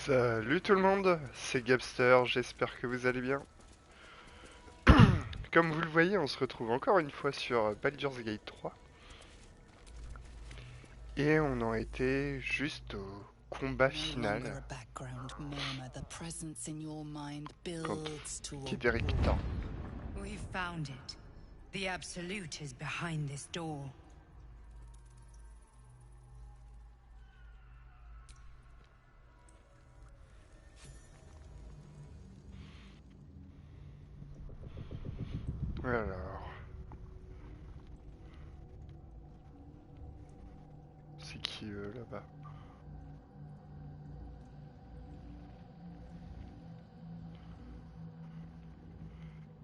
Salut tout le monde, c'est Gabster, j'espère que vous allez bien. Comme vous le voyez, on se retrouve encore une fois sur Baldur Gate 3. Et on en était juste au combat final contre Ketheric Thorm. We found it. The Absolute is behind this door. Alors... C'est qui là-bas?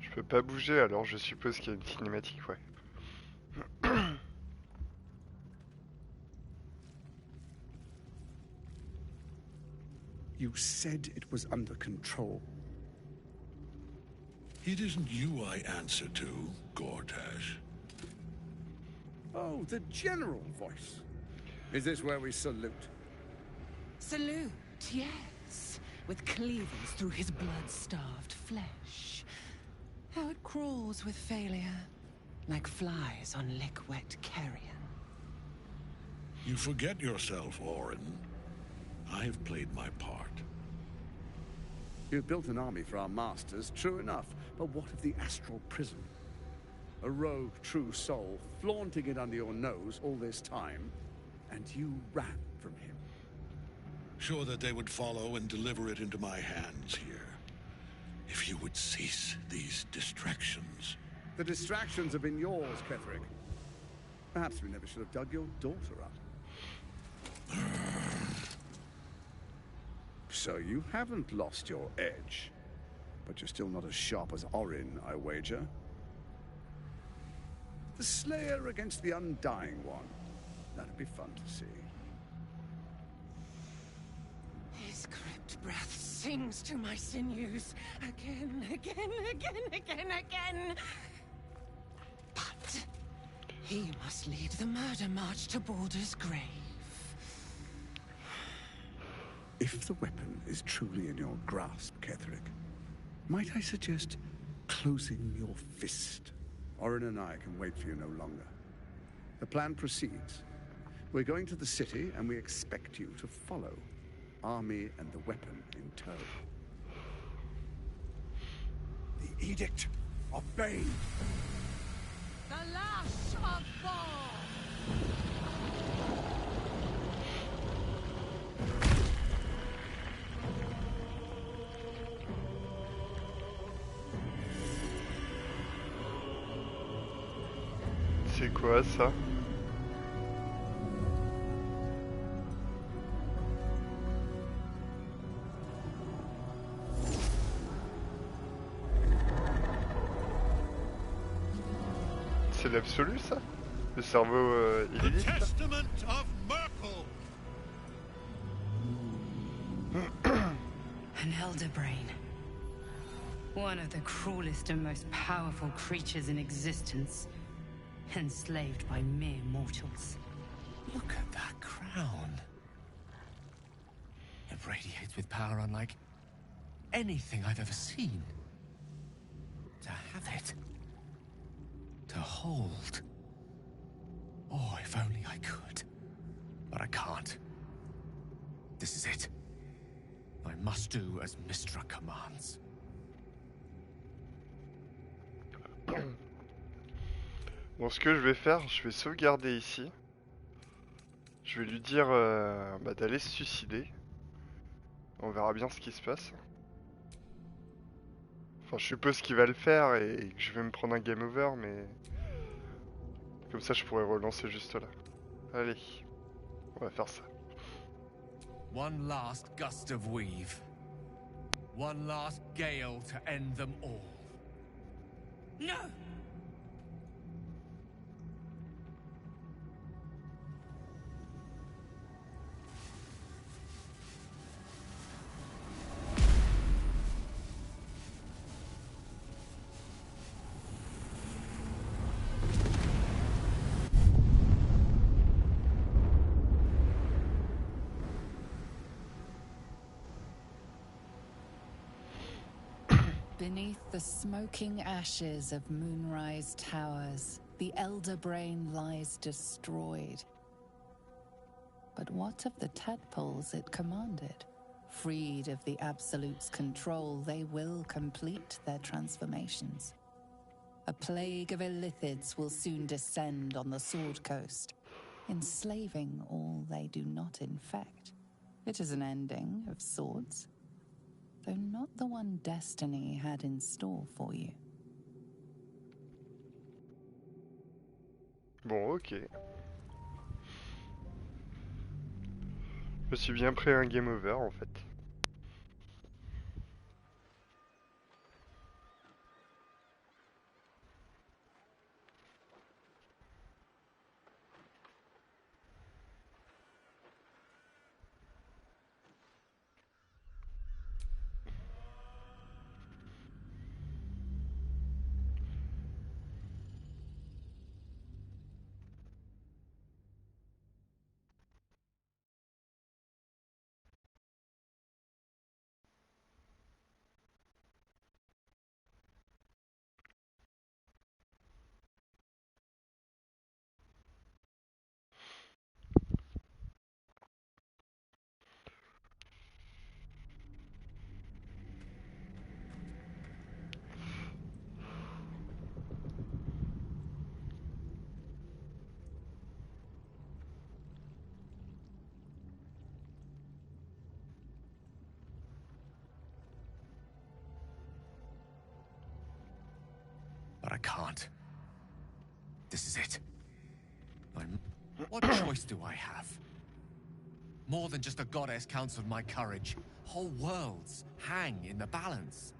Je peux pas bouger, alors je suppose qu'il y a une cinématique, ouais. You said it was under control. It isn't you I answer to, Gortash. Oh, the general voice. Is this where we salute? Salute, yes. With cleavers through his blood-starved flesh. How it crawls with failure, like flies on lick-wet carrion. You forget yourself, Orin. I have played my part. You've built an army for our masters, true enough. But what of the astral prison? A rogue true soul, flaunting it under your nose all this time, and you ran from him. Sure that they would follow and deliver it into my hands here. If you would cease these distractions. The distractions have been yours, Ketheric. Perhaps we never should have dug your daughter up. So you haven't lost your edge. But you're still not as sharp as Orin, I wager. The Slayer against the Undying One. That'd be fun to see. His crypt breath sings to my sinews. Again, again, again. But he must lead the murder march to Baldur's grave. If the weapon is truly in your grasp, Ketheric, might I suggest closing your fist? Orin and I can wait for you no longer. The plan proceeds. We're going to the city, and we expect you to follow. Army and the weapon in tow. The Edict of Bane. The Lash of Thorm! C'est quoi ça? C'est l'absolu ça? Le cerveau illisible? The Testament of Myrkul. An elder brain. One of the cruelest and most powerful creatures in existence. Enslaved by mere mortals. Look at that crown. It radiates with power unlike anything I've ever seen. To have it. To hold. Oh, if only I could. But I can't. This is it. I must do as Mystra commands. Bon, ce que je vais faire, je vais sauvegarder ici. Je vais lui dire d'aller se suicider. On verra bien ce qui se passe. Enfin, je suppose qu'il va le faire et que je vais me prendre un game over, mais... Comme ça, je pourrais relancer juste là. Allez, on va faire ça. One last gust of weave. One last gale to end them all. No! Beneath the smoking ashes of Moonrise Towers, the Elder Brain lies destroyed. But what of the tadpoles it commanded? Freed of the Absolute's control, they will complete their transformations. A plague of illithids will soon descend on the Sword Coast, enslaving all they do not infect. It is an ending of sorts, though not the one destiny had in store for you. Bon, ok. Je me suis bien pris un game over en fait. But I can't. This is it. What choice do I have? More than just a goddess counseled my courage. Whole worlds hang in the balance.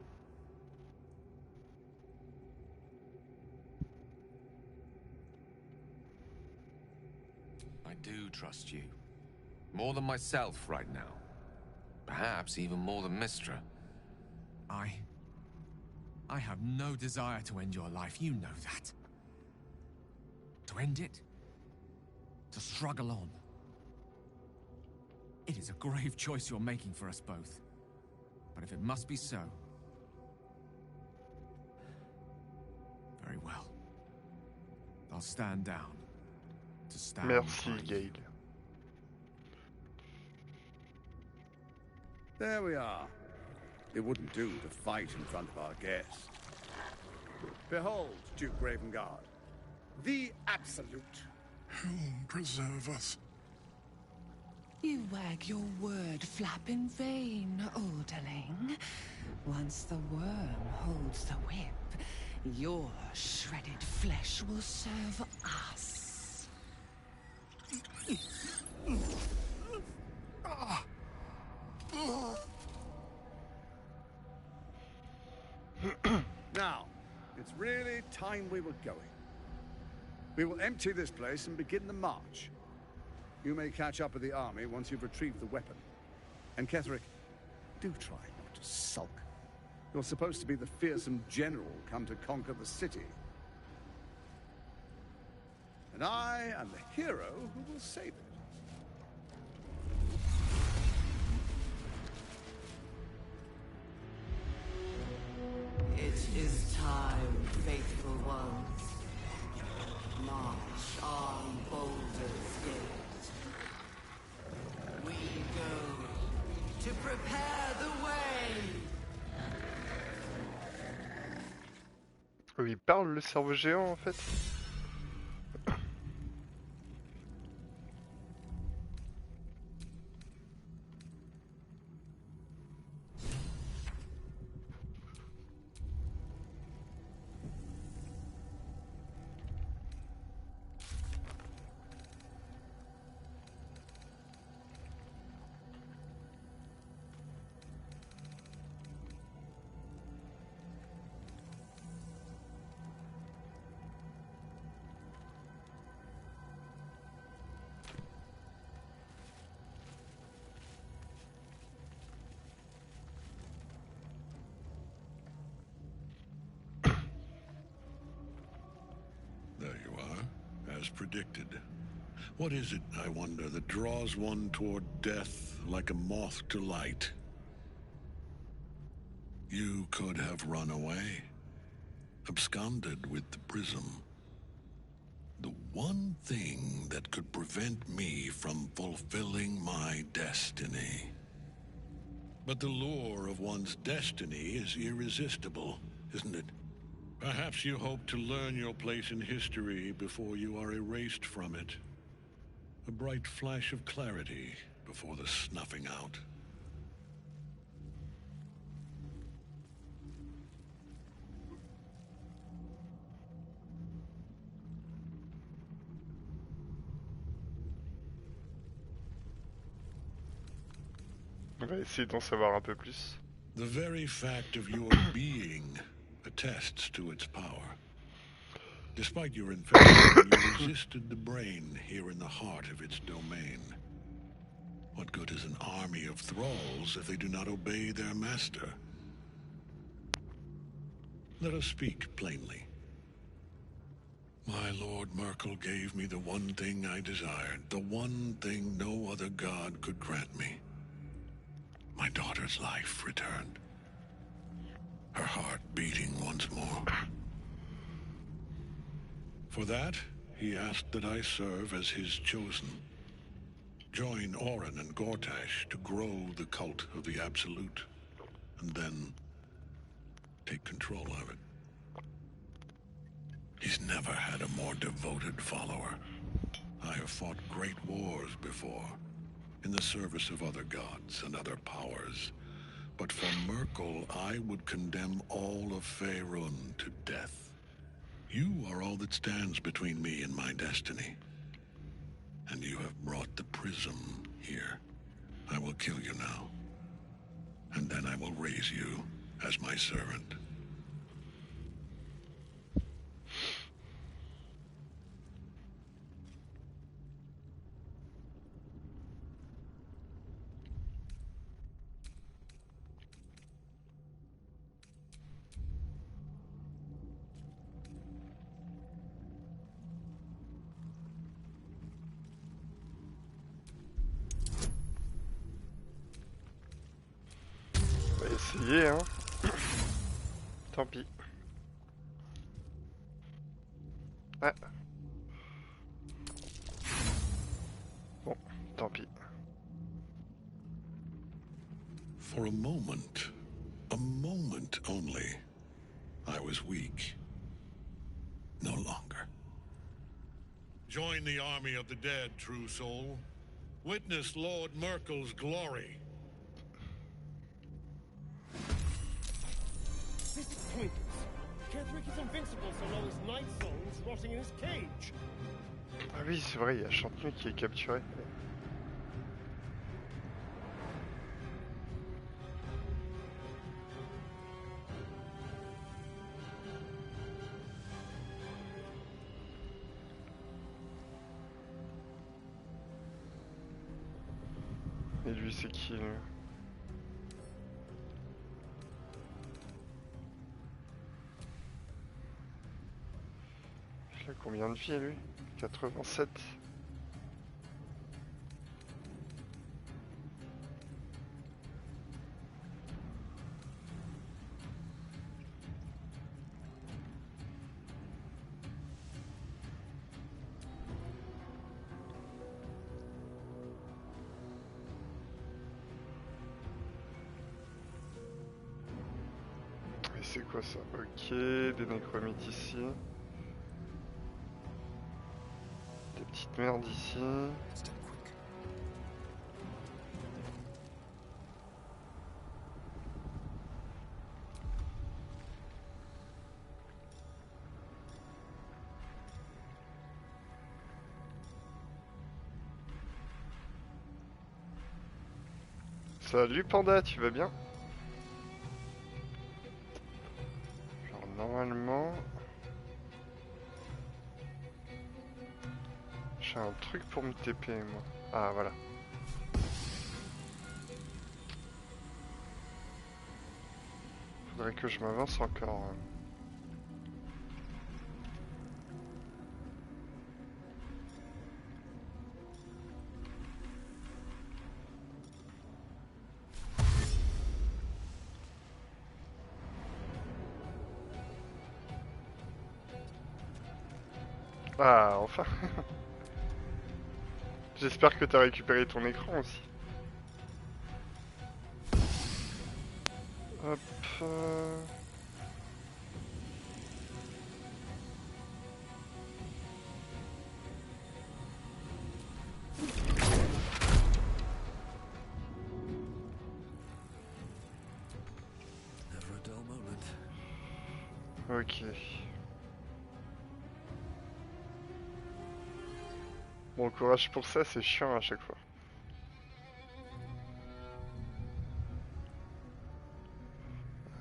I do trust you. More than myself right now. Perhaps even more than Mistra. I have no desire to end your life, you know that. To end it? To struggle on. It is a grave choice you're making for us both. But if it must be so... very well. I'll stand down. To stand Merci, by you. Gayle. There we are. It wouldn't do to fight in front of our guest. Behold, Duke Ravengard, the Absolute. Helm preserve us. You wag your word flap in vain, Alderling. Once the worm holds the whip, your shredded flesh will serve us. Now, it's really time we were going. We will empty this place and begin the march. You may catch up with the army once you've retrieved the weapon. And Ketheric, do try not to sulk. You're supposed to be the fearsome general come to conquer the city. And I am the hero who will save it. It is time, faithful ones. March on Baldur's Gate. We go to prepare the way. Il parle le cerveau géant en fait. As predicted. What is it, I wonder, that draws one toward death like a moth to light? You could have run away, absconded with the prism. The one thing that could prevent me from fulfilling my destiny. But the lure of one's destiny is irresistible, isn't it? Perhaps you hope to learn your place in history before you are erased from it. A bright flash of clarity before the snuffing out. On va essayer d'en savoir un peu plus. The very fact of your being attests to its power. Despite your infection, you resisted the brain here in the heart of its domain. What good is an army of thralls if they do not obey their master? Let us speak plainly. My Lord Myrkul gave me the one thing I desired, the one thing no other god could grant me. My daughter's life returned. Her heart beating once more. For that, he asked that I serve as his chosen. Join Orin and Gortash to grow the cult of the Absolute, and then take control of it. He's never had a more devoted follower. I have fought great wars before, in the service of other gods and other powers. But for Myrkul, I would condemn all of Faerun to death. You are all that stands between me and my destiny. And you have brought the prism here. I will kill you now. And then I will raise you as my servant. On va essayer, hein. Tant pis. Ah. Bon, tant pis. For a moment only, I was weak. No longer. Join the army of the dead, true soul. Witness Lord Myrkul's glory. This is pointless. Ketheric is invincible so long as Night Soul is rotting in his cage. Ah oui, c'est vrai, il y a Chantenu qui est capturé. Et lui, c'est qui, lui? Il a combien de vie, lui? 87. Et c'est quoi ça? Ok, des nécromites ici. Des petites merdes ici. Salut Panda, tu vas bien? Alors normalement... J'ai un truc pour me TP moi. Ah voilà. Faudrait que je m'avance encore. Hein. Ah, enfin. J'espère que t'as récupéré ton écran aussi. Hop. Never a dull moment. Ok. Bon courage pour ça, c'est chiant à chaque fois.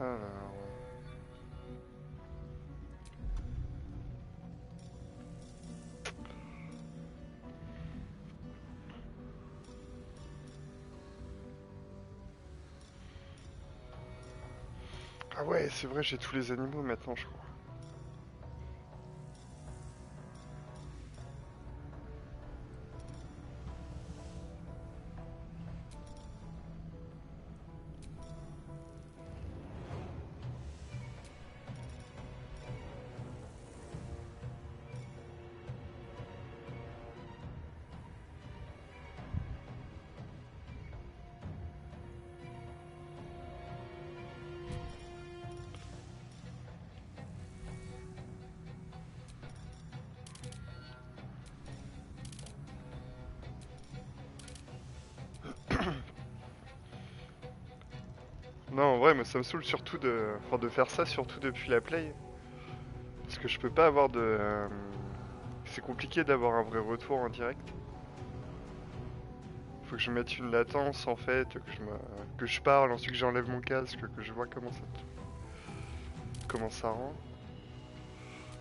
Alors... Ah ouais, c'est vrai, j'ai tous les animaux maintenant, je crois. Non, en vrai, moi ça me saoule surtout de faire ça, surtout depuis la play. Parce que je peux pas avoir de... C'est compliqué d'avoir un vrai retour en direct. Faut que je mette une latence en fait, que je parle, ensuite que j'enlève mon casque, que je vois comment ça rend.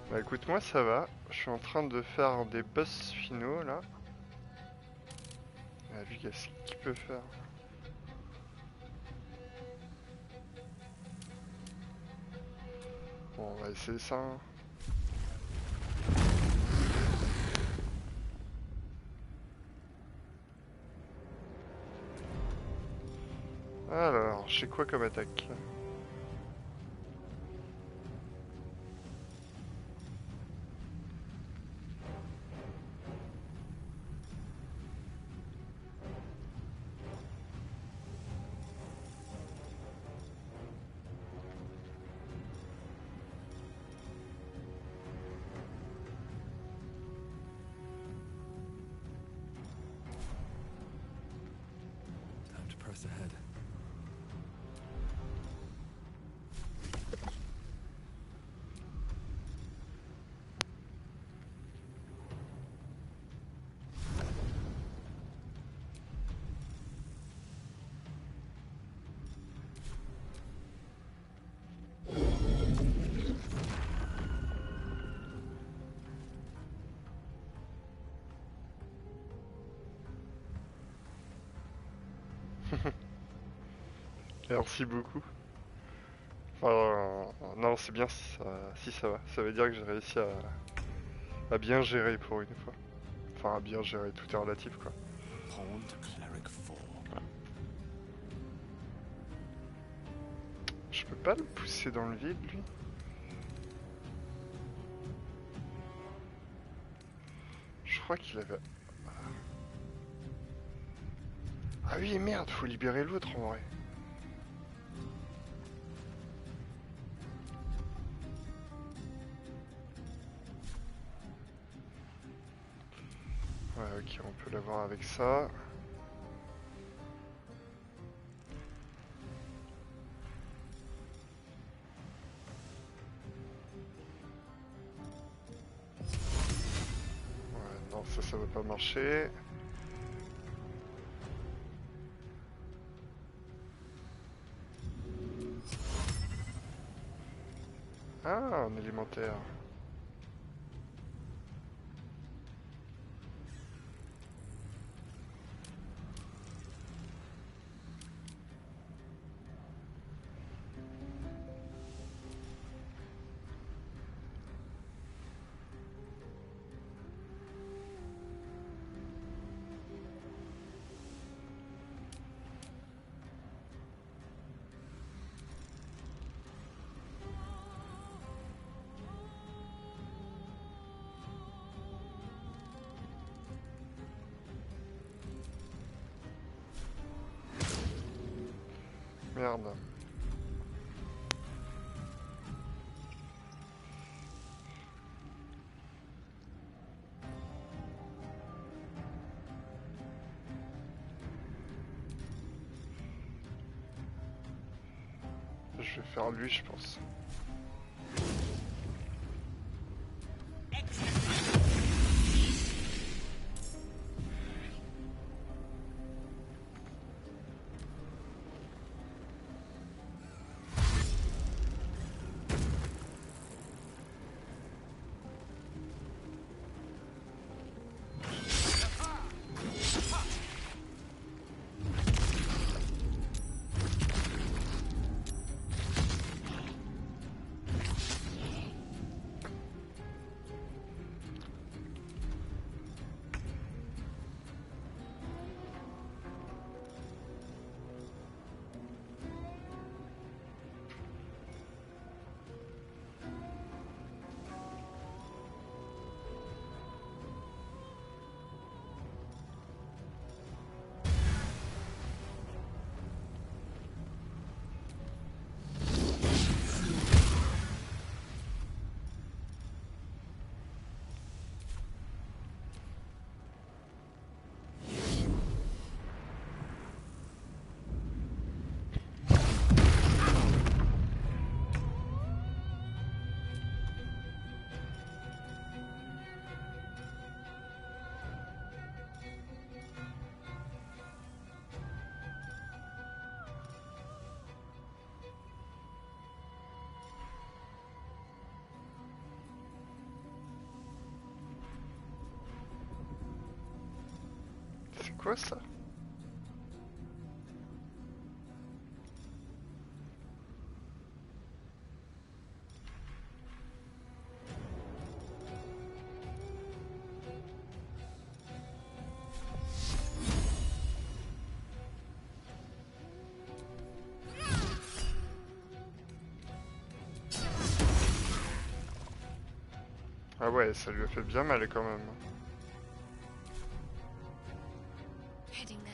Bah écoute, moi ça va. Je suis en train de faire des boss finaux là. Ah, lui, qu'est-ce qu'il peut faire? Bon, on va essayer ça. Hein. Alors, j'ai quoi comme attaque? Time to press ahead. Merci beaucoup. Enfin, non, c'est bien si ça va. Ça veut dire que j'ai réussi à bien gérer pour une fois. Enfin, à bien gérer, tout est relatif quoi. Pawn to Cleric Thorm. Je peux pas le pousser dans le vide lui? Je crois qu'il avait... Ah oui, merde, faut libérer l'autre en vrai. Ouais, ok, on peut l'avoir avec ça. Ouais, non, ça va pas marcher. Ah, un élémentaire. Merde. Je vais faire lui, je pense. C'est quoi ça? Ah ouais, ça lui a fait bien mal quand même. Heading there.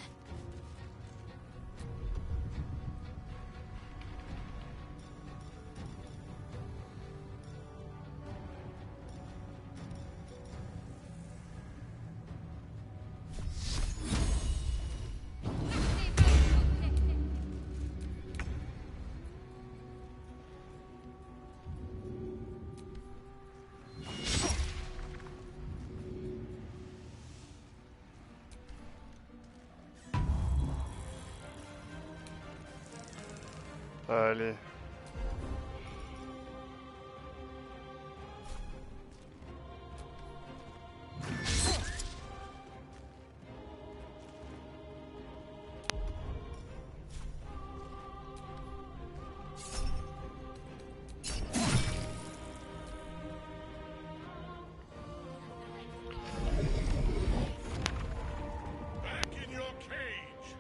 Allez. Back in your cage!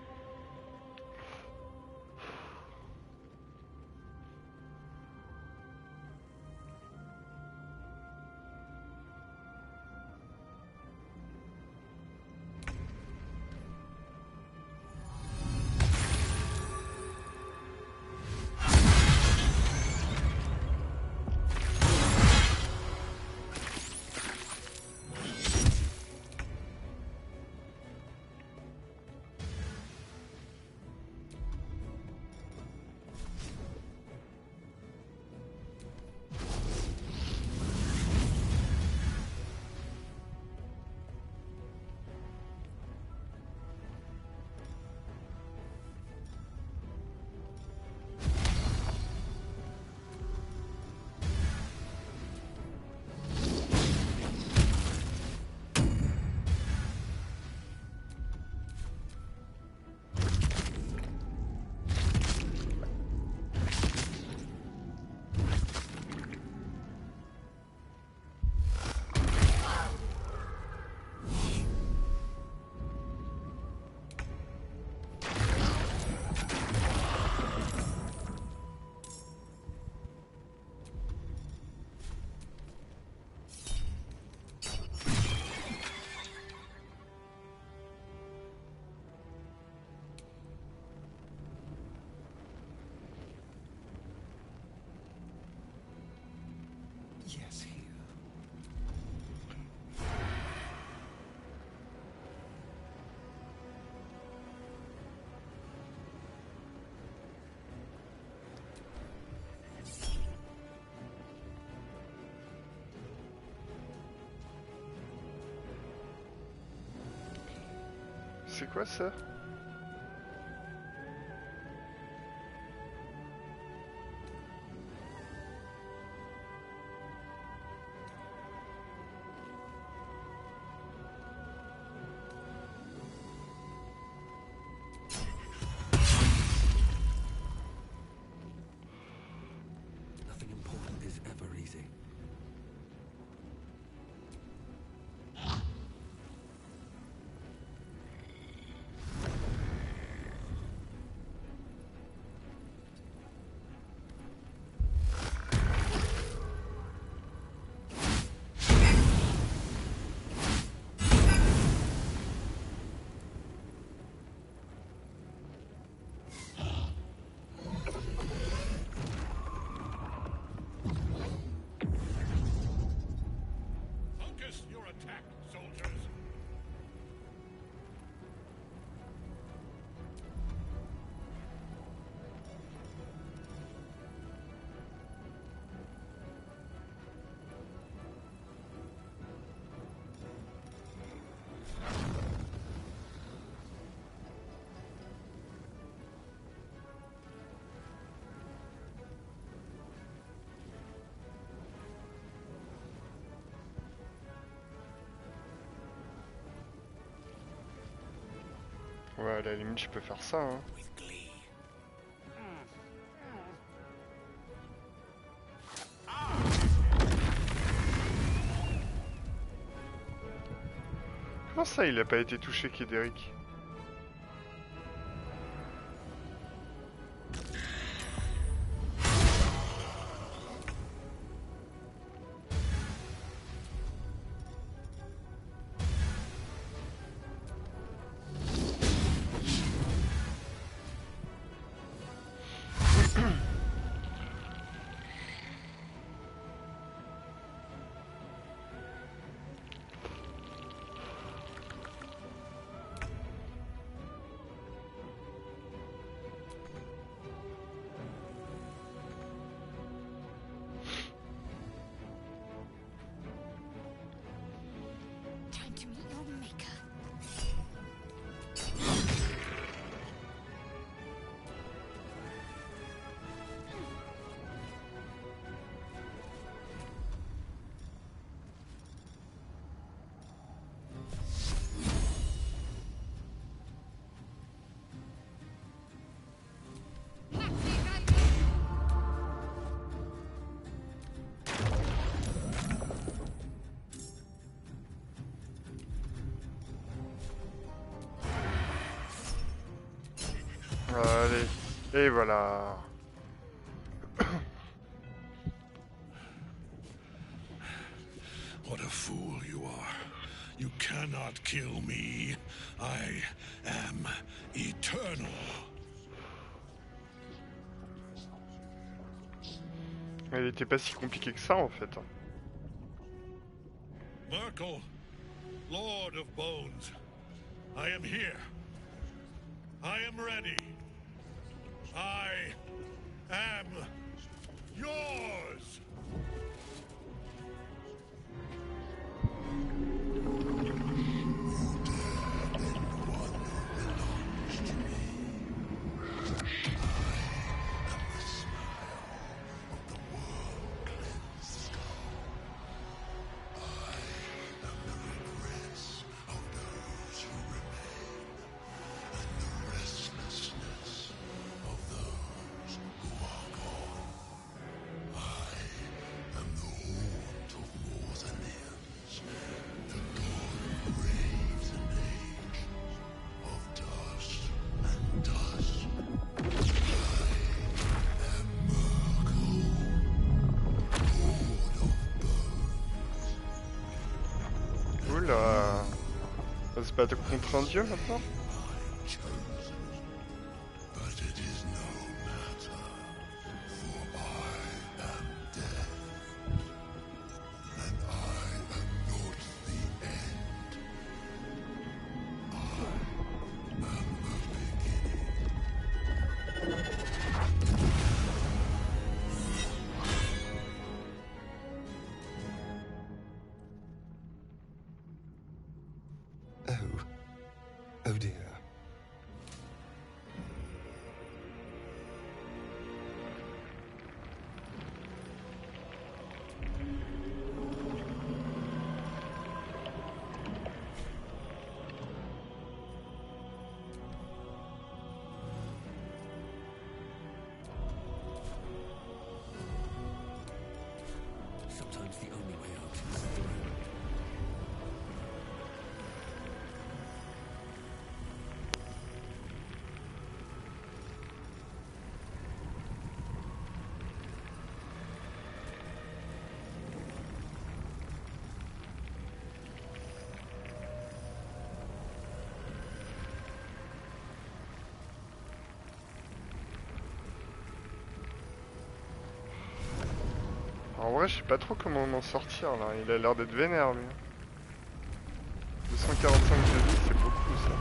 c'est quoi ça? Nothing important is ever easy. Focus your attack, soldiers. Ouais, à la limite, je peux faire ça, hein. Comment ça, il a pas été touché, Ketheric? Time to meet your maker. Allez, et voilà. What a fool you are. You cannot kill me. I am eternal. Elle était pas si compliquée que ça en fait. Myrkul, Lord of Bones, I am here. I am ready. I am yours. Oula. On se bat contre un dieu maintenant? But it is no matter, for I am dead, and I am not the end. I am the Oh. Oh dear. En vrai, je sais pas trop comment m'en sortir là. Il a l'air d'être vénère lui. 245 de vie, c'est beaucoup ça.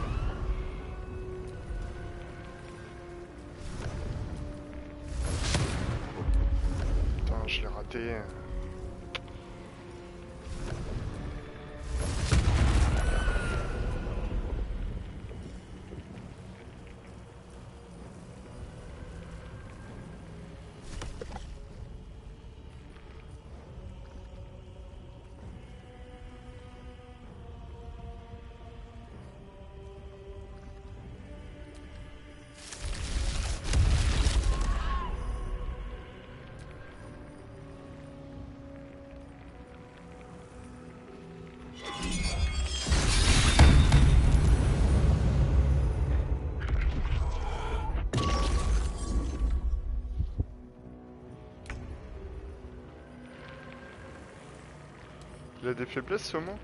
Putain, je l'ai raté. Il a des faiblesses, Saumon?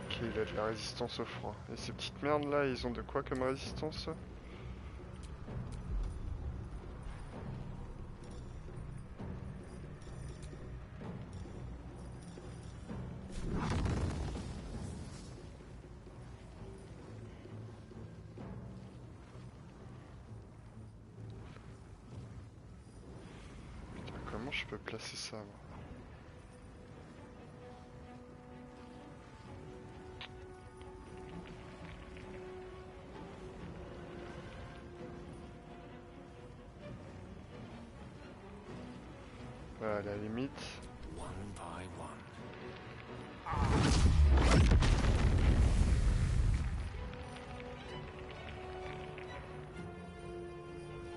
Ok, il a de la résistance au froid. Et ces petites merdes là, ils ont de quoi comme résistance? Comment je peux placer ça moi? À la limite.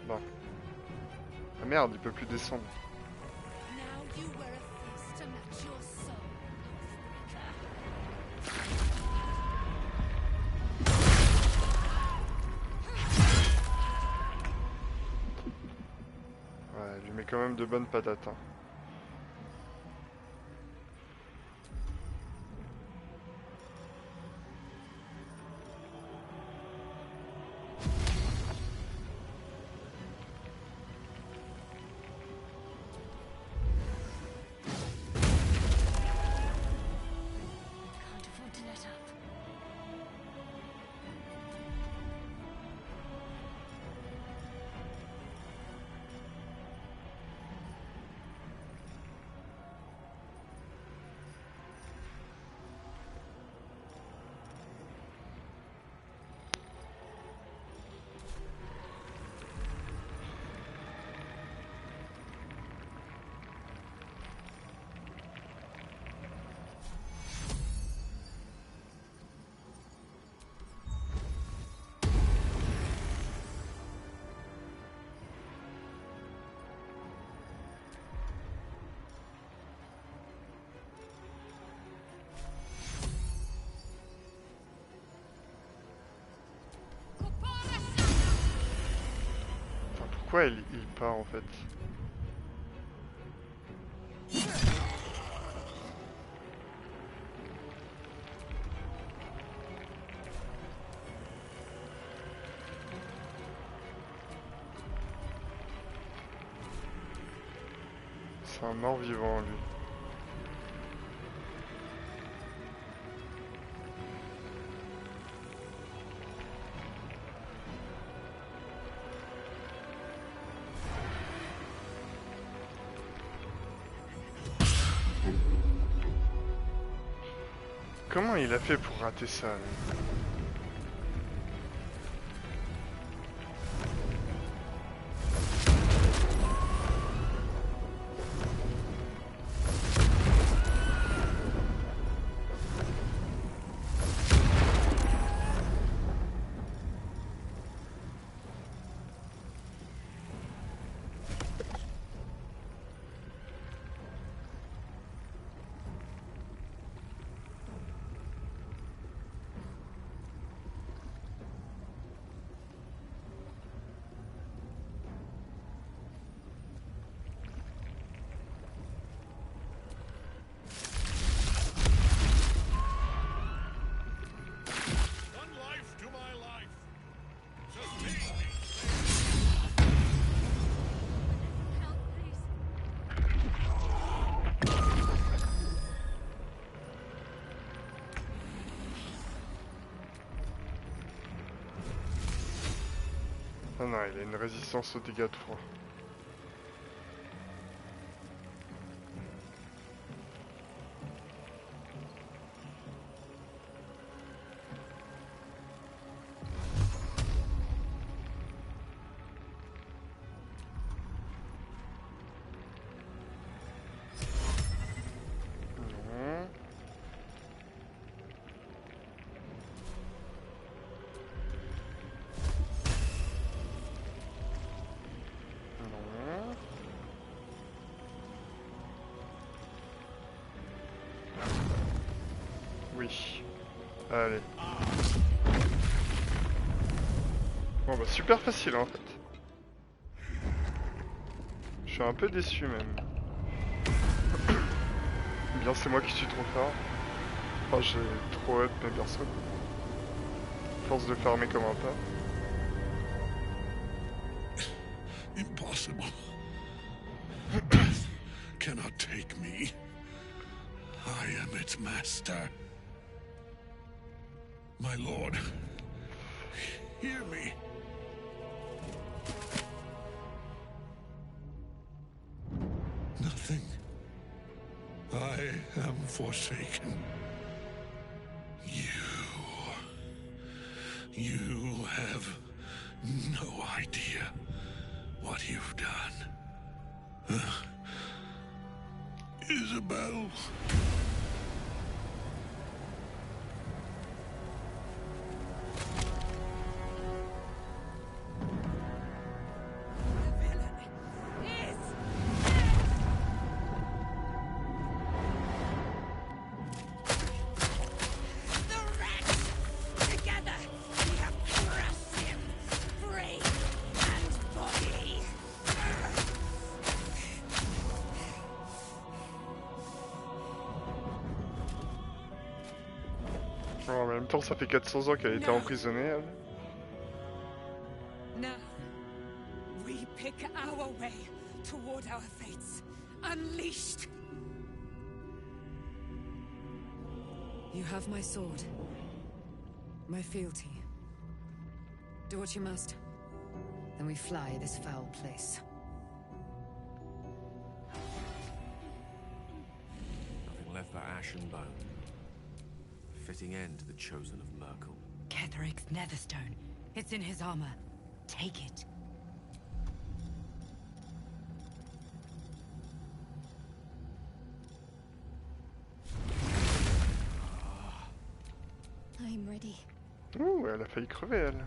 Bon. Ah merde, il peut plus descendre. Ouais, il lui met quand même de bonnes patates. Hein. Pourquoi il part en fait? C'est un mort-vivant lui. Comment il a fait pour rater ça lui? Non, il a une résistance aux dégâts de froid. Oui. Allez. Bon bah super facile en fait. Je suis un peu déçu même. Bien c'est moi qui suis trop fort. Enfin j'ai trop hâte mes persos. Force de farmer comme un pas. Impossible. Death cannot take me. I am its master. My lord, hear me. Nothing. I am forsaken. You have no idea what you've done. Isabel. En même temps, ça fait 400 ans qu'elle a été emprisonnée, elle. Now, we pick our way toward our fates, unleashed. You have my sword, my fealty. Do what you must. Then we fly this foul place. Nothing left but ash and bone. Fitting end to the chosen of Myrkul. Ketheric's netherstone. It's in his armor. Take it. I'm ready. Ouh, elle a failli crever, elle.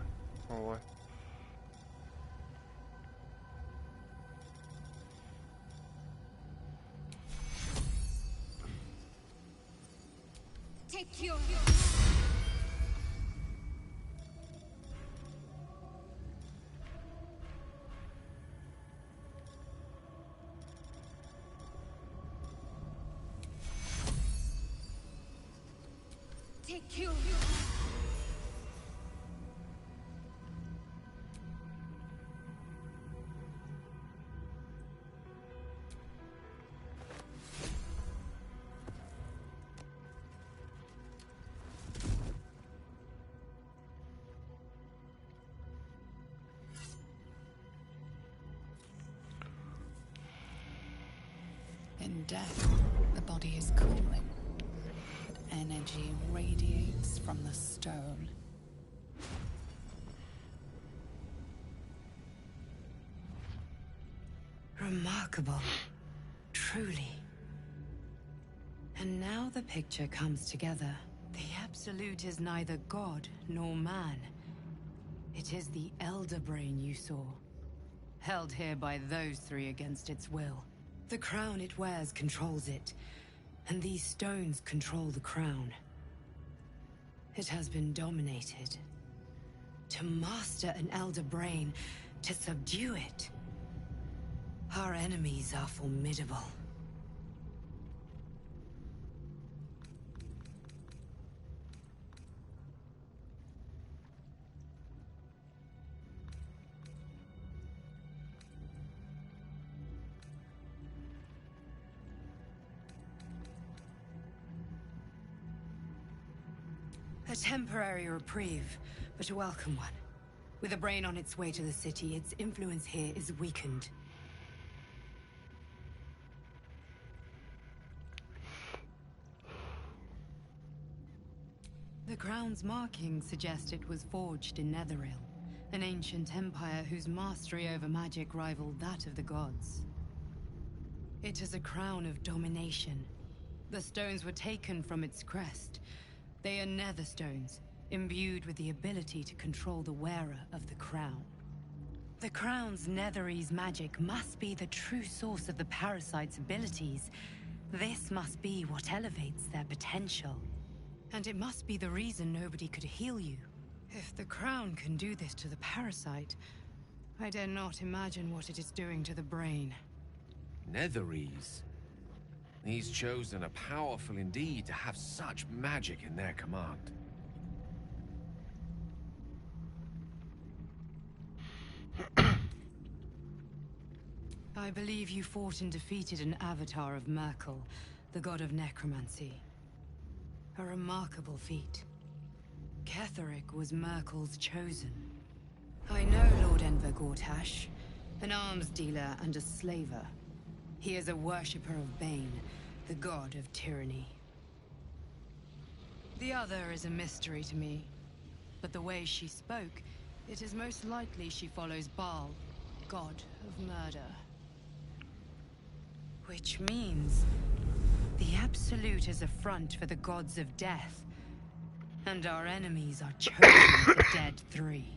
En vrai. Take your... Take your... In death, the body is cooling, but energy radiates from the stone. Remarkable. Truly. And now the picture comes together. The Absolute is neither god nor man. It is the Elder Brain you saw, held here by those three against its will. The crown it wears controls it, and these stones control the crown. It has been dominated. To master an Elder Brain, to subdue it. Our enemies are formidable. A temporary reprieve, but a welcome one. With a brain on its way to the city, its influence here is weakened. The crown's markings suggest it was forged in Netheril, an ancient empire whose mastery over magic rivaled that of the gods. It is a crown of domination. The stones were taken from its crest. They are nether stones, imbued with the ability to control the wearer of the crown. The crown's Netherese magic must be the true source of the parasite's abilities. This must be what elevates their potential. And it must be the reason nobody could heal you. If the crown can do this to the parasite, I dare not imagine what it is doing to the brain. Netherese? These chosen are powerful indeed to have such magic in their command. I believe you fought and defeated an avatar of Myrkul, the god of necromancy. A remarkable feat. Ketheric was Myrkul's chosen. I know Lord Enver Gortash, an arms dealer and a slaver. He is a worshipper of Bane, the god of tyranny. The other is a mystery to me, but the way she spoke, it is most likely she follows Baal, god of murder. Which means the Absolute is a front for the gods of death, and our enemies are chosen the Dead Three.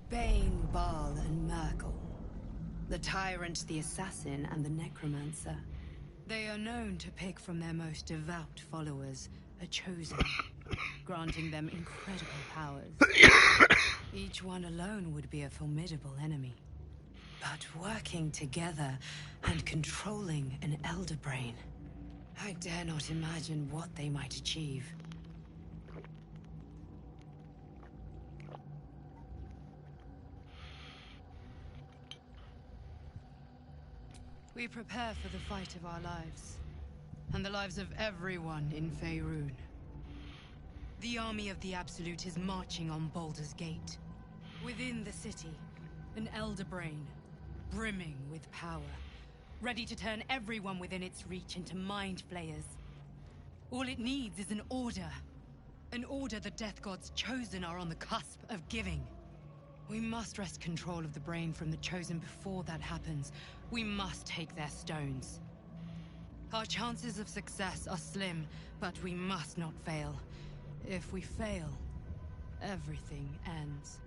Bane, Baal, and Myrkul. The Tyrant, the Assassin, and the Necromancer. They are known to pick from their most devout followers a chosen, granting them incredible powers. Each one alone would be a formidable enemy. But working together and controlling an elder brain, I dare not imagine what they might achieve. We prepare for the fight of our lives, and the lives of everyone in Faerun. The army of the Absolute is marching on Baldur's Gate. Within the city, an elder brain, brimming with power, ready to turn everyone within its reach into mind flayers. All it needs is an order the Death God's chosen are on the cusp of giving. We must wrest control of the brain from the chosen before that happens. We must take their stones. Our chances of success are slim, but we must not fail. If we fail, everything ends.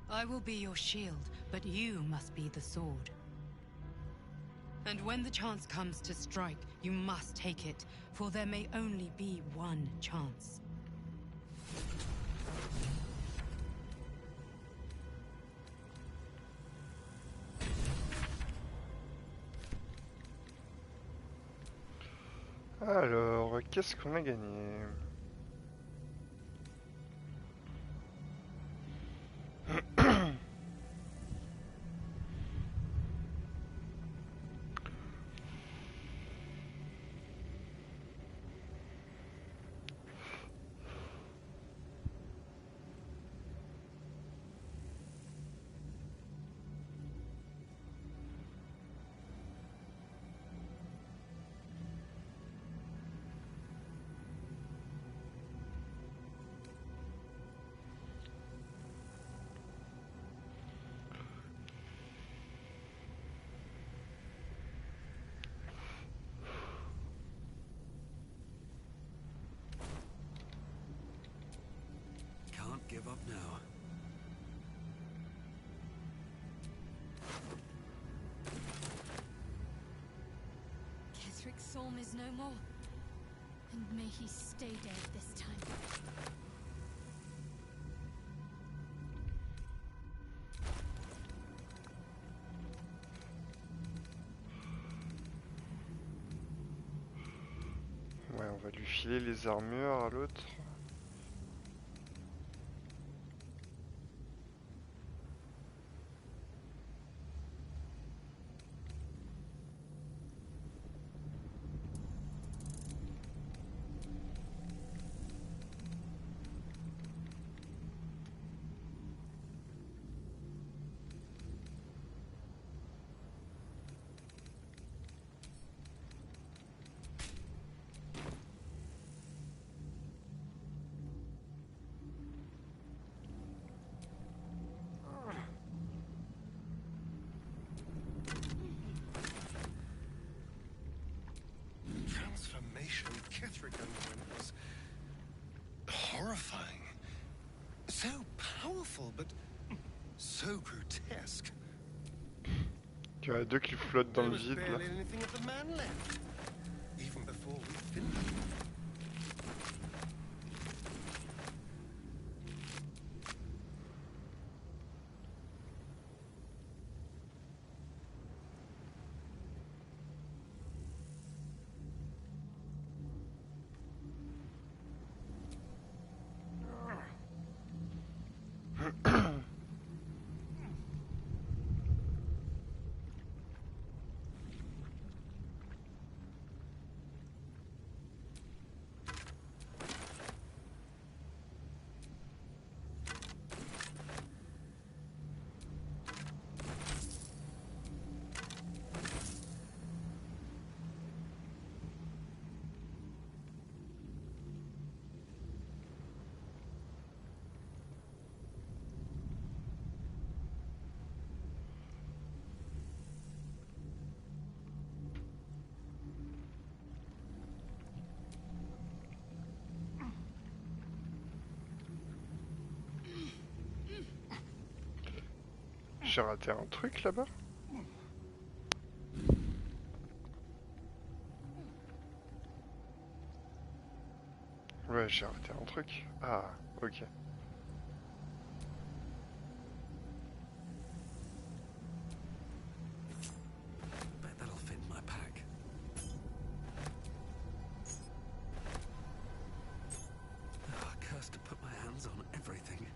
I will be your shield, but you must be the sword. And when the chance comes to strike, you must take it, for there may only be one chance. Alors, qu'est-ce qu'on a gagné? Give up now. Ketheric Thorm is no more, and may he stay dead this time. Ouais, on va lui filer les armures à l'autre. transformation Ketheric underwent was horrifying. So powerful, but so grotesque. Tu as deux qui flottent dans le vide là. Barely anything of the man left, even before we finished. J'ai raté un truc là-bas. Ouais, j'ai raté un truc. Ah, ok. Bet that'll fit in my pack. Ah, cursed to put my hands on everything.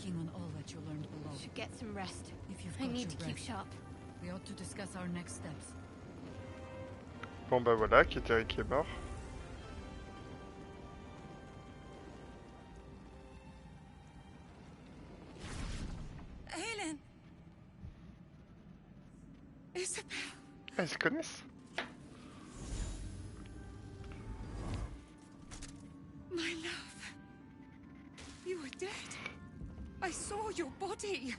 On all that you learned below. Should get some rest. If you've I got need your to keep breath, sharp. we ought to discuss our next steps. Bon bah voilà, Ketheric est mort. Helen! Isabel! Ah, ils se connaissent? My love. You were dead. I saw your body.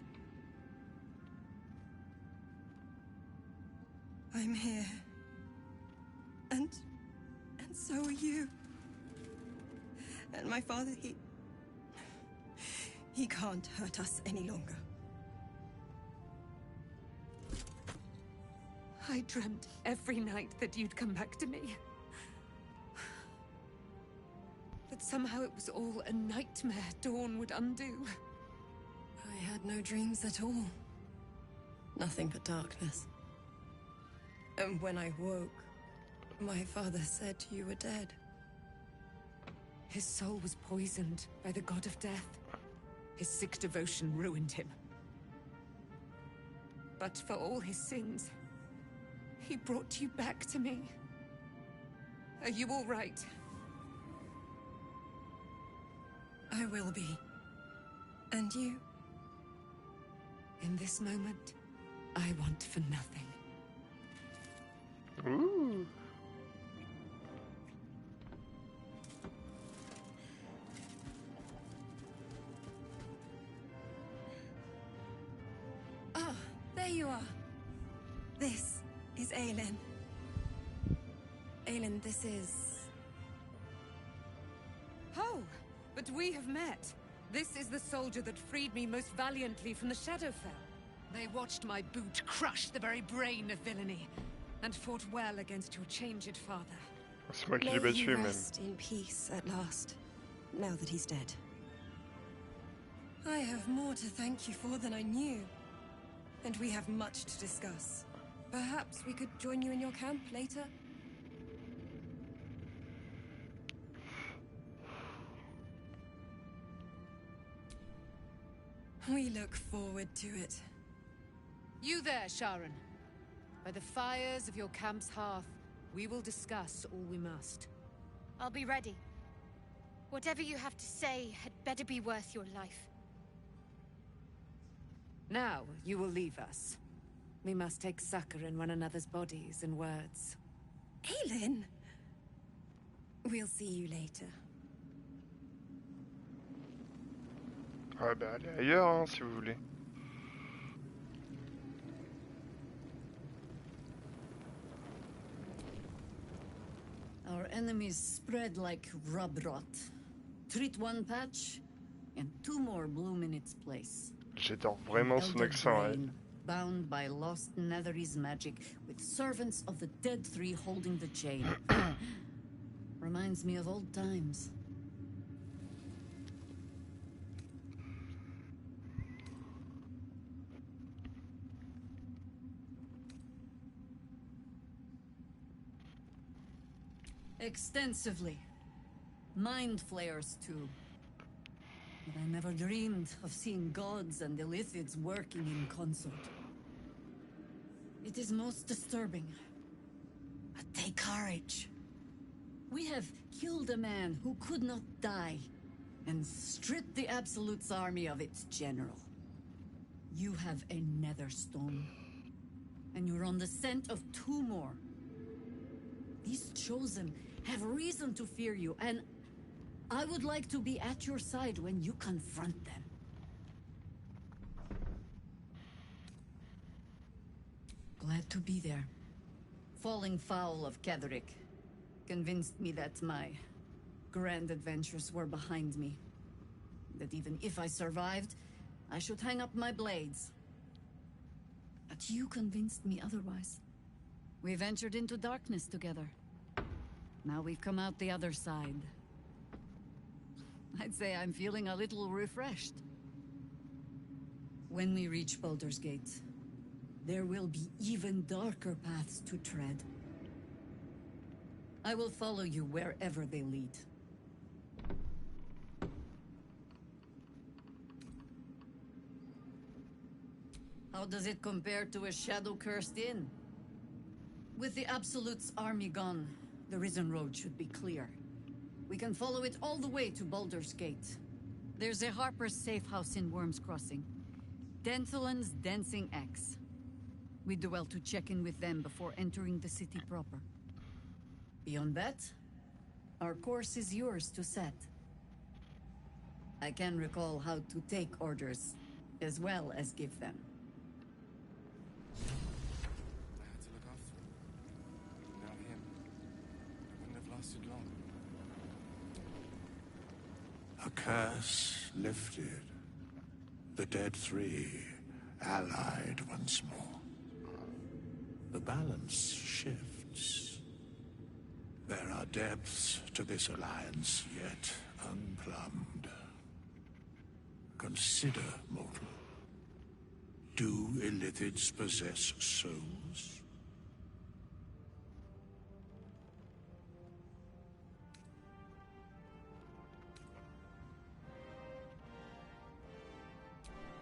I'm here. And so are you. And my father, he can't hurt us any longer. I dreamt every night that you'd come back to me. But somehow it was all a nightmare Dawn would undo. I had no dreams at all. Nothing but darkness. And when I woke, my father said you were dead. His soul was poisoned by the god of death. His sick devotion ruined him. But for all his sins, he brought you back to me. Are you all right? I will be. And you? In this moment, I want for nothing. Ooh. Ah, there you are. This is Aelin. Aelin, this is... Oh, but we have met. This is the soldier that freed me most valiantly from the Shadowfell. They watched my boot crush the very brain of villainy, and fought well against your changed father. C'est moi qui l'ai May battu, he même. rest in peace at last, now that he's dead. I have more to thank you for than I knew, and we have much to discuss. Perhaps we could join you in your camp later? We look forward to it. You there, Sharon. By the fires of your camp's hearth, we will discuss all we must. I'll be ready. Whatever you have to say had better be worth your life. Now, you will leave us. We must take succor in one another's bodies and words. Aelin! We'll see you later. Ah bah allez ailleurs hein, si vous voulez. Our enemies spread like rub rot. Treat one patch, and two more bloom in its place. J'adore vraiment son Elder accent. Ouais. Brain, bound by lost Netherese magic, with servants of the dead three holding the chain. Reminds me of old times. Extensively. Mind flayers, too. But I never dreamed of seeing gods and Illithids working in concert. It is most disturbing. But take courage. We have killed a man who could not die, and stripped the Absolute's army of its general. You have a nether stone, and you're on the scent of two more. These chosen have reason to fear you, and I would like to be at your side when you confront them. Glad to be there. Falling foul of Ketheric convinced me that my grand adventures were behind me. That even if I survived, I should hang up my blades. But you convinced me otherwise. We ventured into darkness together. Now we've come out the other side. I'd say I'm feeling a little refreshed. When we reach Baldur's Gate, there will be even darker paths to tread. I will follow you wherever they lead. How does it compare to a shadow-cursed inn? With the Absolute's army gone, the Risen Road should be clear. We can follow it all the way to Baldur's Gate. There's a Harper's safe house in Worm's Crossing. Denthelan's Dancing Axe. We do well to check in with them before entering the city proper. Beyond that, our course is yours to set. I can recall how to take orders, as well as give them. I had to look after him. Without him, I wouldn't have lasted long. A curse lifted. The dead three allied once more. The balance shifts. There are depths to this alliance yet unplumbed. Consider, mortal. Do Illithids possess souls?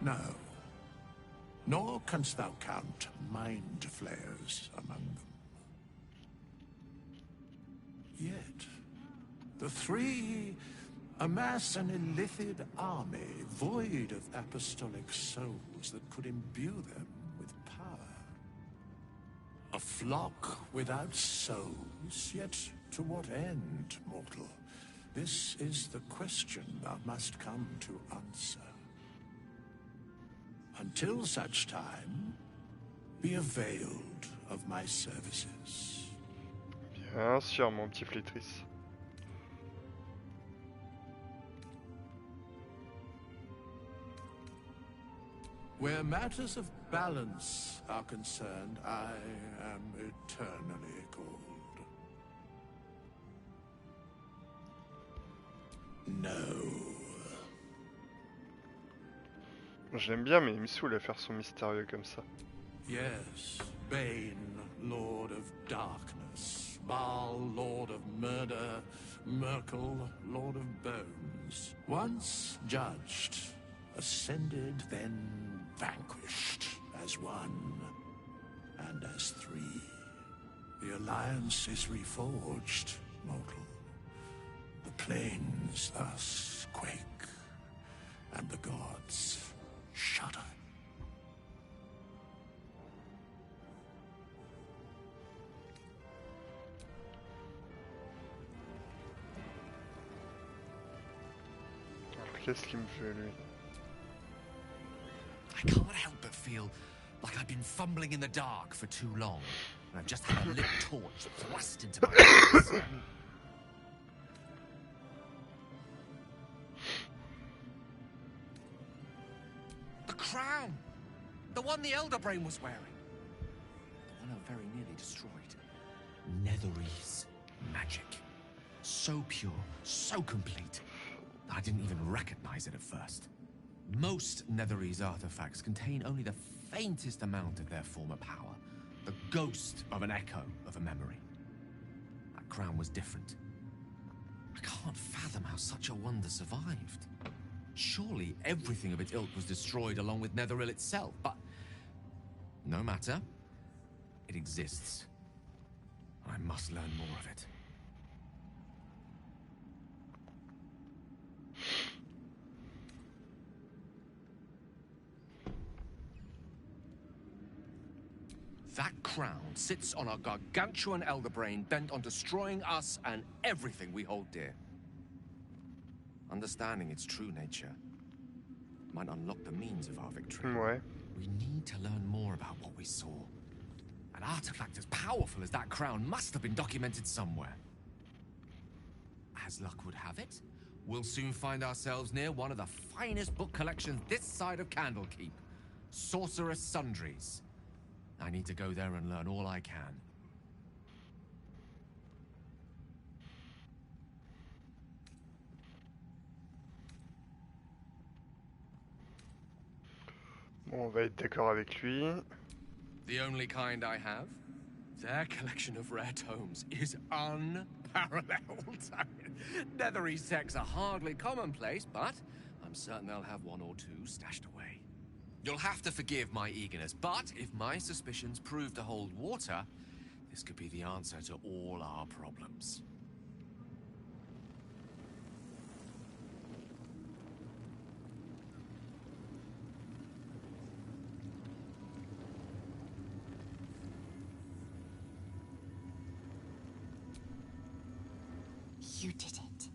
No. Nor canst thou count mind flayers among them. The three amass an illithid army void of apostolic souls that could imbue them with power. A flock without souls, yet to what end, mortal? This is the question thou must come to answer. Until such time, be availed of my services. Bien sûr, mon petit flétrisse. Where matters of balance are concerned, I am eternally cold. No. Je l'aime bien, mais il me saoule à faire son mystérieux comme ça. Yes, Bane, Lord of Darkness, Baal, Lord of Murder, Myrkul, Lord of Bones. Once judged, ascended, then vanquished as one and as three. The alliance is reforged, mortal. The plains thus quake, and the gods shudder. Alors, qu'est-ce qu'il me fait, lui? I can't help but feel like I've been fumbling in the dark for too long, and I've just had a lit torch thrust into my eyes. The crown! The one the Elder Brain was wearing. The one I very nearly destroyed. Netherese magic. So pure, so complete, that I didn't even recognize it at first. Most Netherese artifacts contain only the faintest amount of their former power, the ghost of an echo of a memory. That crown was different. I can't fathom how such a wonder survived. Surely everything of its ilk was destroyed along with Netheril itself, but no matter. It exists. I must learn more of it. That crown sits on a gargantuan elder brain bent on destroying us and everything we hold dear. Understanding its true nature might unlock the means of our victory. Ouais. We need to learn more about what we saw. An artifact as powerful as that crown must have been documented somewhere. As luck would have it, we'll soon find ourselves near one of the finest book collections this side of Candlekeep. Sorcerous Sundries. I need to go there and learn all I can. Bon, on va être d'accord avec lui. The only kind I have? Their collection of rare tomes is unparalleled. Netherese texts are hardly commonplace, but I'm certain they'll have one or two stashed away. You'll have to forgive my eagerness, but if my suspicions prove to hold water, this could be the answer to all our problems. You did it.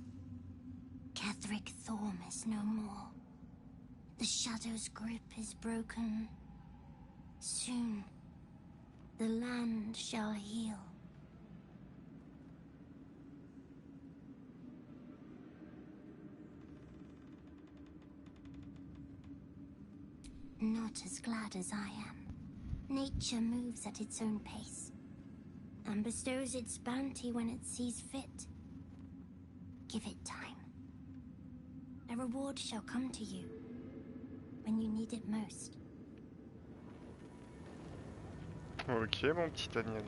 Ketheric Thorm is no more. The Shadow's grip is broken. Soon, the land shall heal. Not as glad as I am. Nature moves at its own pace, and bestows its bounty when it sees fit. Give it time. A reward shall come to you when you need it most. Ok, mon petit Daniel.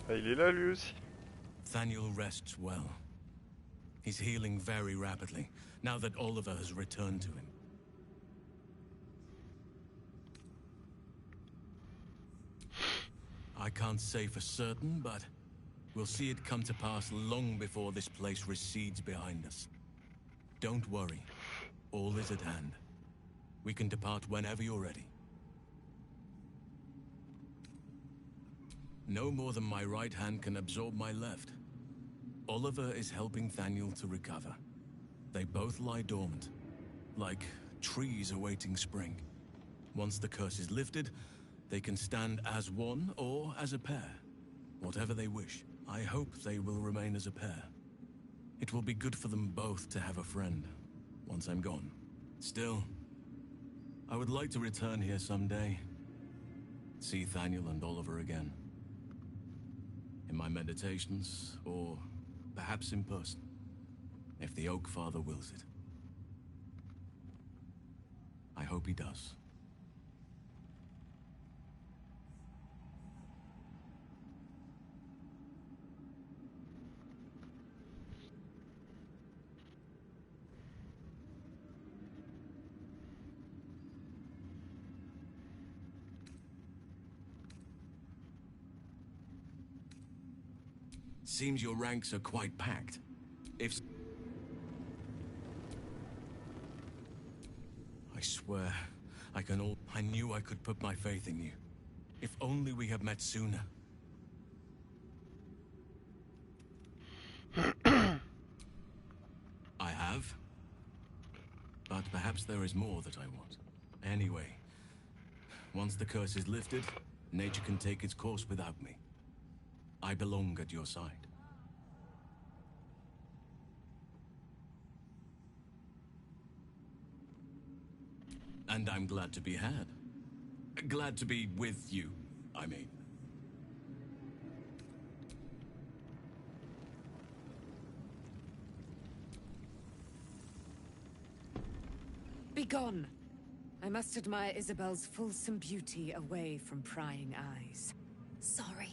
Ah, il est là lui aussi. Thaniel rests well. He's healing very rapidly, now that Oliver has returned to him. I can't say for certain, but We'll see it come to pass long before this place recedes behind us. Don't worry. All is at hand. We can depart whenever you're ready. No more than my right hand can absorb my left. Oliver is helping Thaniel to recover. They both lie dormant, like trees awaiting spring. Once the curse is lifted, they can stand as one or as a pair. Whatever they wish. I hope they will remain as a pair. It will be good for them both to have a friend, once I'm gone. Still, I would like to return here someday. See Thaniel and Oliver again. In my meditations, or perhaps in person, if the Oak Father wills it. I hope he does. Seems your ranks are quite packed. If... I swear, I knew I could put my faith in you. If only we had met sooner. I have. But perhaps there is more that I want. Anyway, once the curse is lifted, nature can take its course without me. I belong at your side. And I'm glad to be had. Glad to be with you, I mean. Begone! I must admire Isabel's fulsome beauty away from prying eyes. Sorry.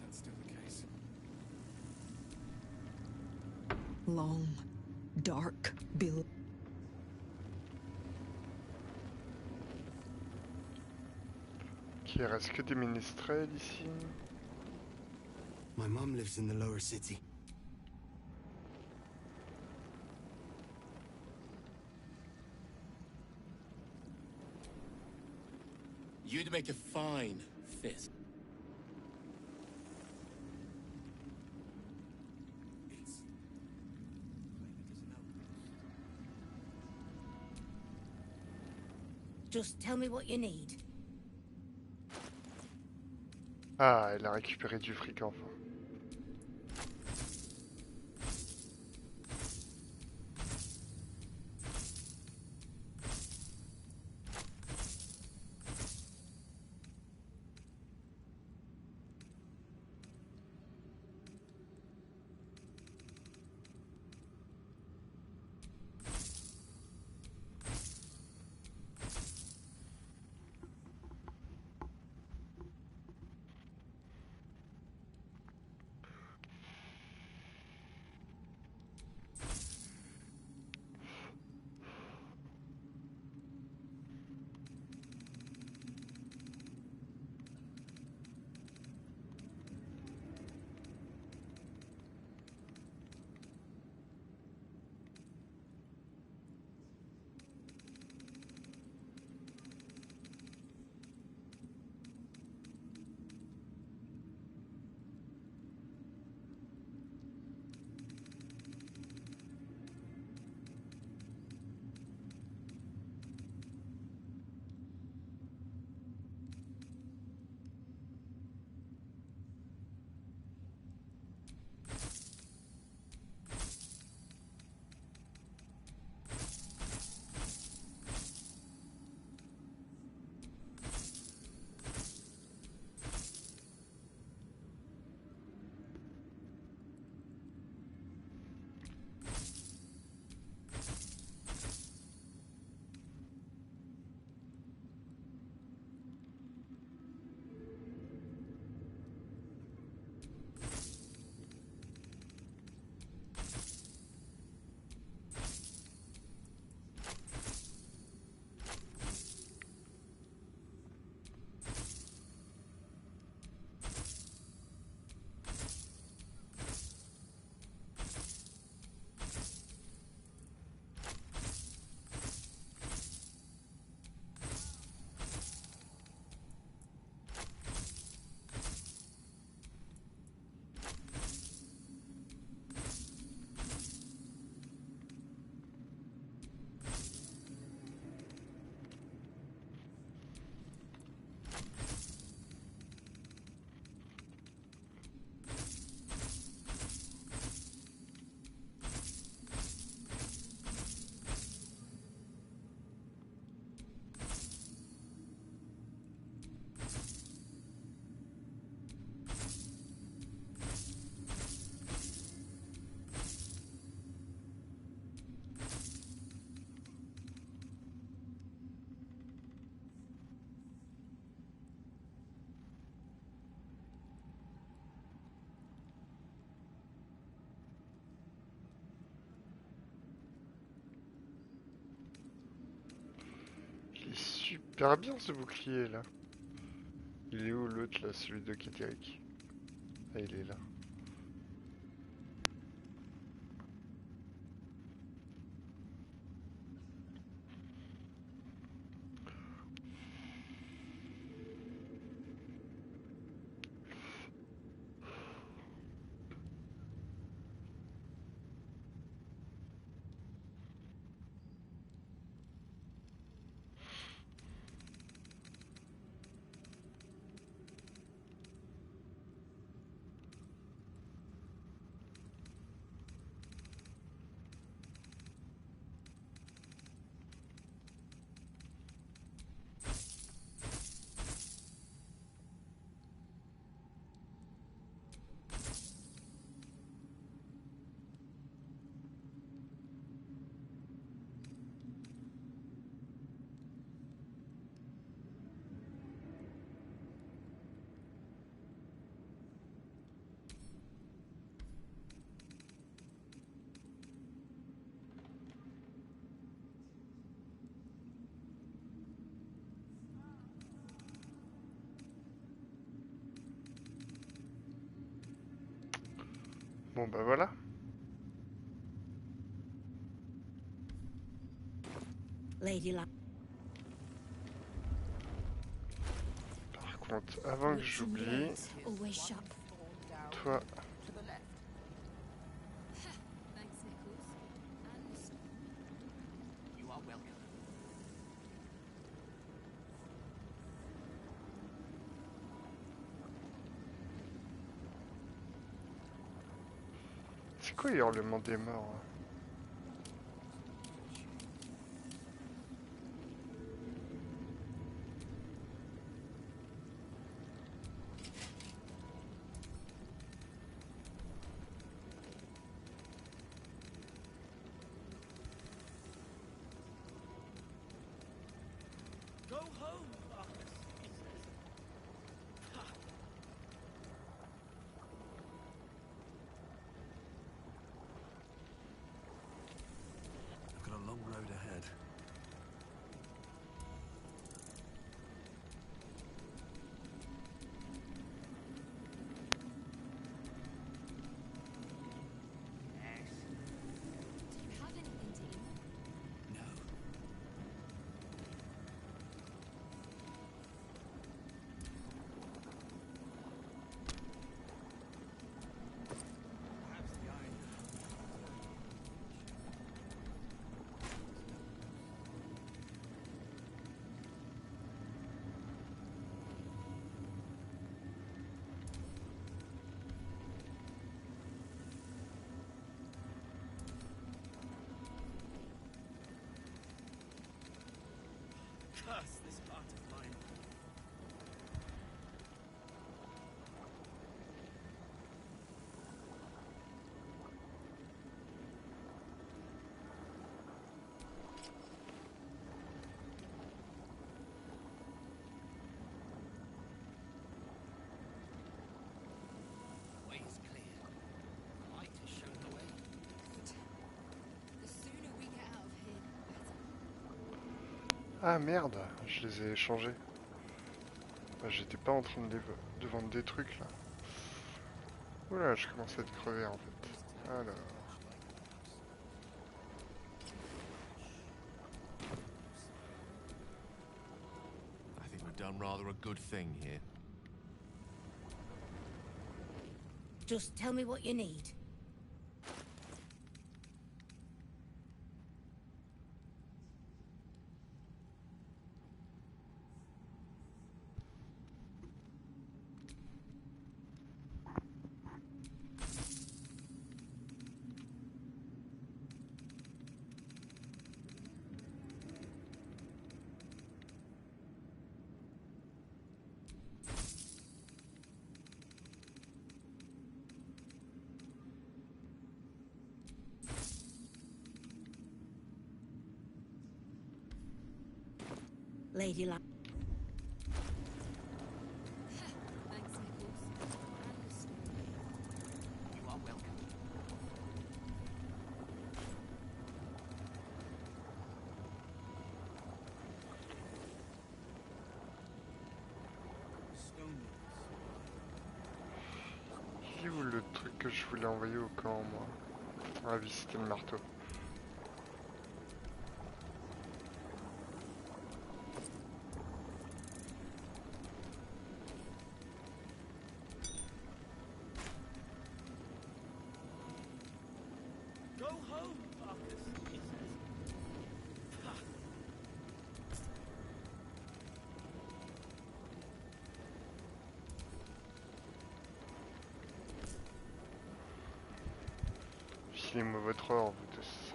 That's still the case. Long, dark bill. Ok, il reste que des ménestrels ici. My mom lives in the lower city. You'd make a fine fist. Just tell me what you need. Ah, elle a récupéré du fric enfin. Verra bien ce bouclier là. Il est où l'autre là, celui de Ketheric? Ah, il est là. Bon bah voilà. Par contre, avant que j'oublie, toi, c'est quoi les hurlements des morts hein? Curse this part of mine. Way is clear. Light has shown the way. The sooner we get out of here, Ah merde, je les ai échangés. Bah, j'étais pas en train de vendre des trucs là. Oula, je commence à être crevé en fait. Alors. I think we've done rather a good thing here. Just tell me what you need. Lady La. thanks, Nichols. You are welcome. le truc que je voulais envoyer au camp, moi. Ah, visiter le marteau. Filez-moi votre or, vous tous.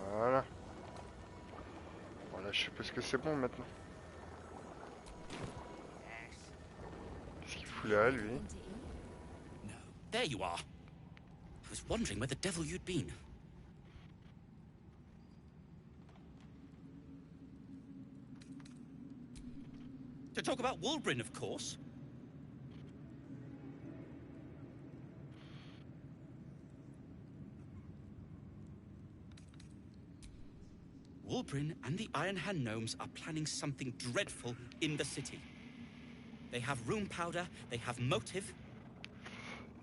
Voilà. Voilà, je suppose que c'est bon maintenant. Qu'est-ce qu'il fout là, lui? There you are. I was wondering where the devil you'd been. To talk about Wulbrin, of course. Wulbrin and the Iron Hand Gnomes are planning something dreadful in the city. They have rune powder, they have motive.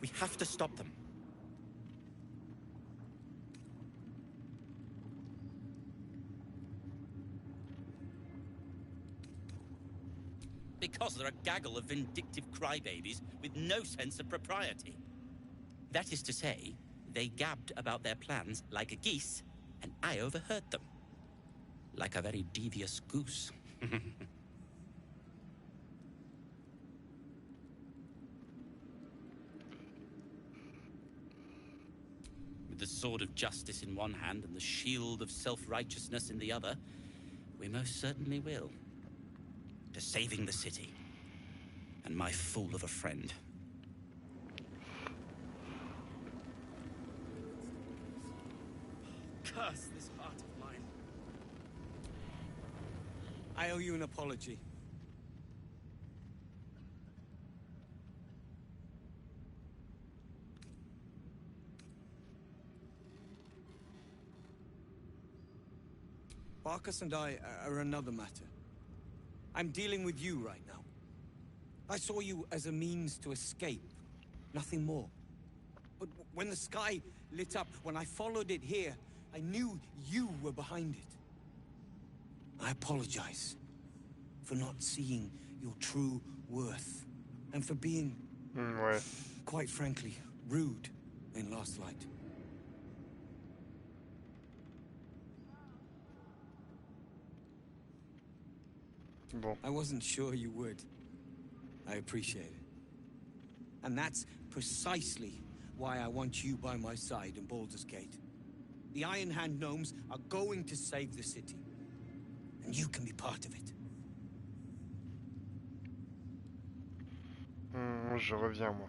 We have to stop them. Because they're a gaggle of vindictive crybabies with no sense of propriety. That is to say, they gabbed about their plans like a geese, and I overheard them. Like a very devious goose. With the sword of justice in one hand and the shield of self-righteousness in the other, we most certainly will. To saving the city. And my fool of a friend. Curse this heart of mine. I owe you an apology. Barkus and I are another matter. I'm dealing with you right now. I saw you as a means to escape, nothing more. But when the sky lit up, when I followed it here, I knew you were behind it. I apologize for not seeing your true worth, and for being, quite frankly, rude in Last Light. Bon. I wasn't sure you would. I appreciate it. And that's precisely why I want you by my side in Baldur's Gate. The Iron Hand Gnomes are going to save the city. And you can be part of it. Je reviens, moi.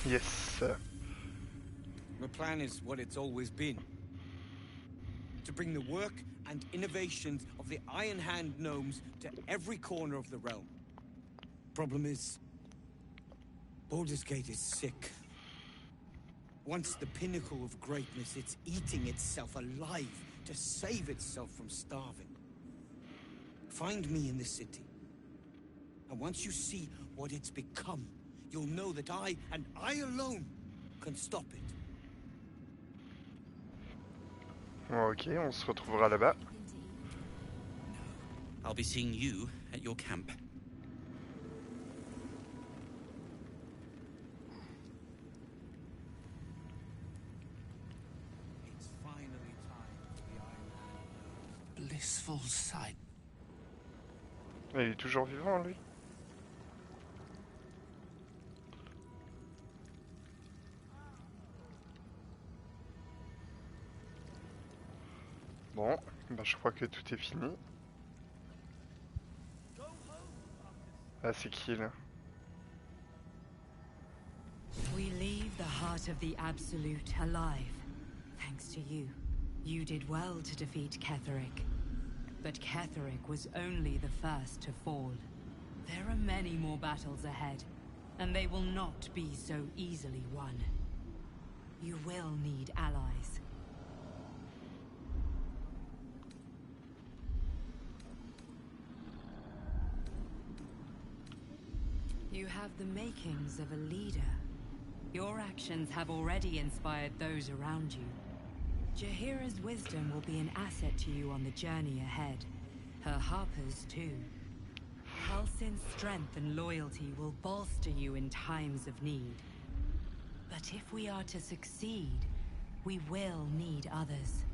Yes. The plan is what it's always been. To bring the work and innovations of the Iron Hand Gnomes to every corner of the realm. Problem is, Baldur's Gate is sick. Once the pinnacle of greatness, it's eating itself alive to save itself from starving. Find me in the city. And once you see what it's become, you'll know that I, and I alone, can stop it. Ok, on se retrouvera là-bas. I'll be seeing you at your camp. It's finally time for the Iron Man. Blissful sight. Il est toujours vivant, lui. Bon, bah je crois que tout est fini. Ah, c'est qui là? We leave the heart of the Absolute alive, thanks to you. You did well to defeat Ketheric. But Ketheric was only the first to fall. There are many more battles ahead, and they will not be so easily won. You will need allies. You have the makings of a leader. Your actions have already inspired those around you. Jaheira's wisdom will be an asset to you on the journey ahead. Her harpers too. Halsin's strength and loyalty will bolster you in times of need. But if we are to succeed, we will need others.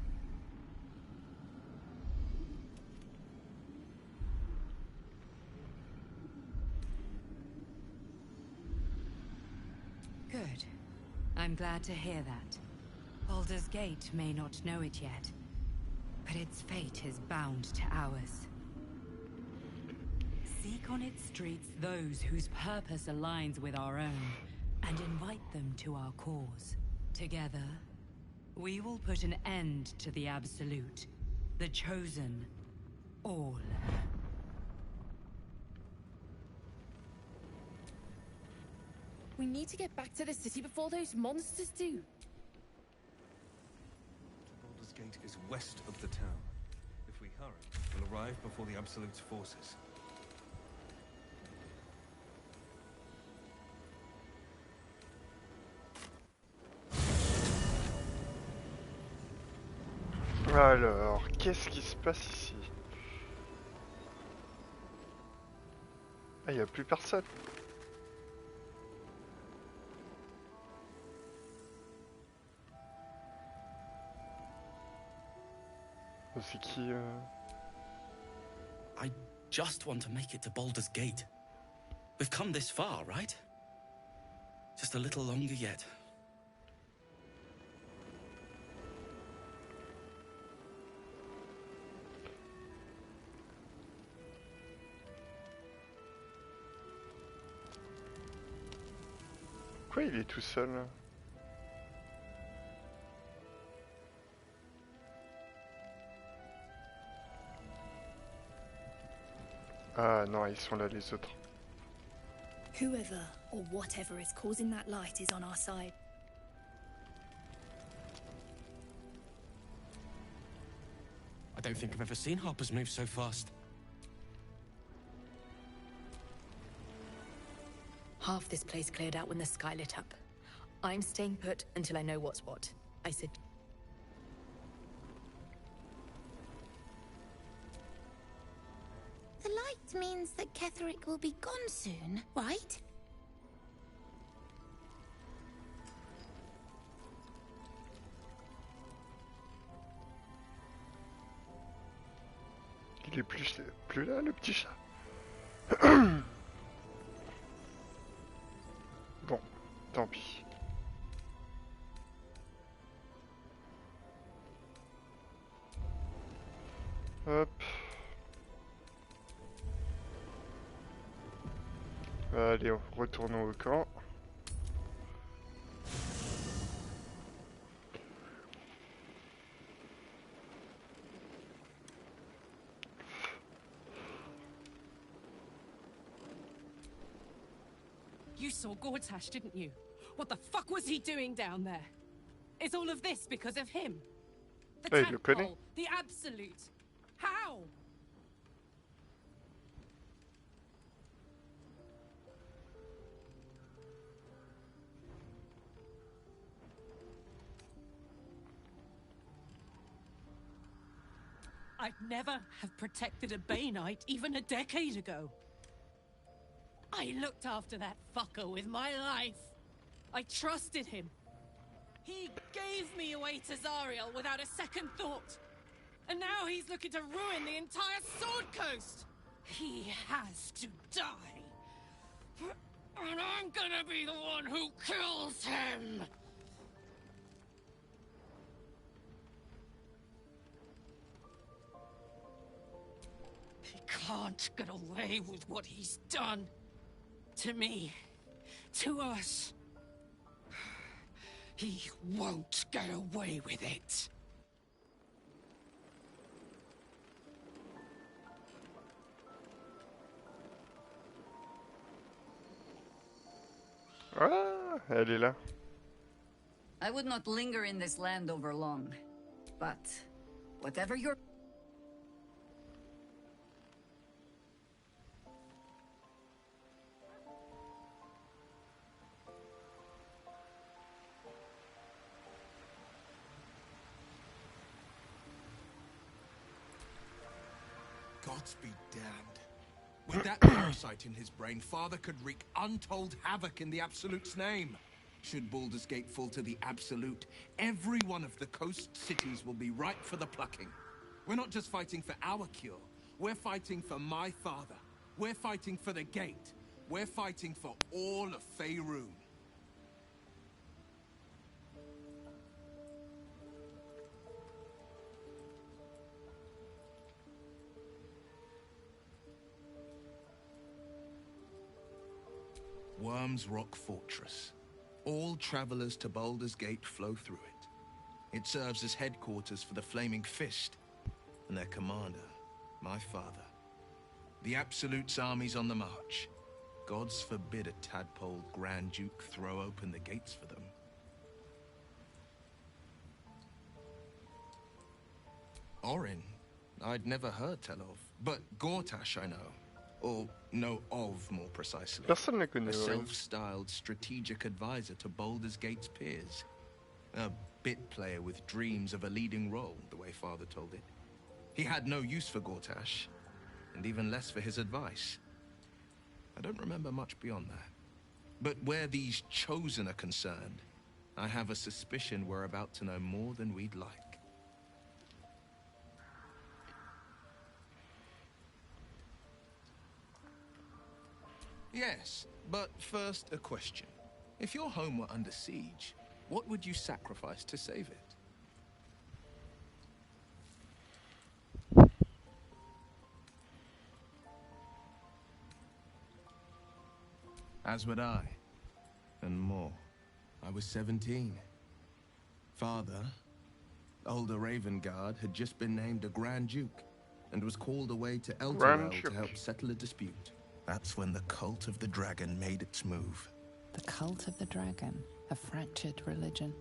Good. I'm glad to hear that. Baldur's Gate may not know it yet, but its fate is bound to ours. Seek on its streets those whose purpose aligns with our own, and invite them to our cause. Together, we will put an end to the Absolute, the Chosen, all. We need to get back to the city before those monsters do. Baldur's Gate is west of the town. If we hurry, we'll arrive before the Absolute's forces. Alors, qu'est-ce qui se passe ici? Ah, il n'y a plus personne. C'est qui I just want to make it to Baldur's Gate. We've come this far, right? Just a little longer yet. Pourquoi il est tout seul là? Ah non, ils sont là les autres. Whoever or whatever is causing that light is on our side. I don't think I've ever seen Harpers move so fast. Half this place cleared out when the sky lit up. I'm staying put until I know what's what. I said... The light means that Ketheric will be gone soon, right? Il est plus là, le petit chat. Bon, tant pis. Hop. Allez, retournons au camp. You saw Gortash, didn't you? What the fuck was he doing down there? Is all of this because of him? The Ouais, il le connaît. tadpole, the absolute. How? I'd never have protected a Bay Knight even a decade ago. I looked after that fucker with my life. I trusted him. He gave me away to Zariel without a second thought. And now he's looking to ruin the entire Sword Coast. He has to die. And I'm gonna be the one who kills him. He can't get away with what he's done. To me. To us. He won't get away with it. Ah, elle est là. I would not linger in this land over long, but whatever your... Gods be damned. With that parasite in his brain, Father could wreak untold havoc in the Absolute's name. Should Baldur's Gate fall to the Absolute, every one of the coast cities will be ripe for the plucking. We're not just fighting for our cure. We're fighting for my father. We're fighting for the Gate. We're fighting for all of Faerun. Worm's Rock Fortress. All travelers to Baldur's Gate flow through it. It serves as headquarters for the Flaming Fist, and their commander, my father. The Absolute's army's on the march. Gods forbid a tadpole Grand Duke throw open the gates for them. Orin, I'd never heard tell of, but Gortash I know. Or know of, more precisely. Personne ne connaît, A Orin. self-styled strategic advisor to Baldur's Gate's peers. A bit player with dreams of a leading role, the way Father told it. He had no use for Gortash, and even less for his advice. I don't remember much beyond that. But where these Chosen are concerned, I have a suspicion we're about to know more than we'd like. Yes, but first a question. If your home were under siege, what would you sacrifice to save it? As would I, and more. I was 17. Father, older Ravengard, had just been named a Grand Duke, and was called away to Elturel to help settle a dispute. That's when the Cult of the Dragon made its move. The Cult of the Dragon, a fractured religion.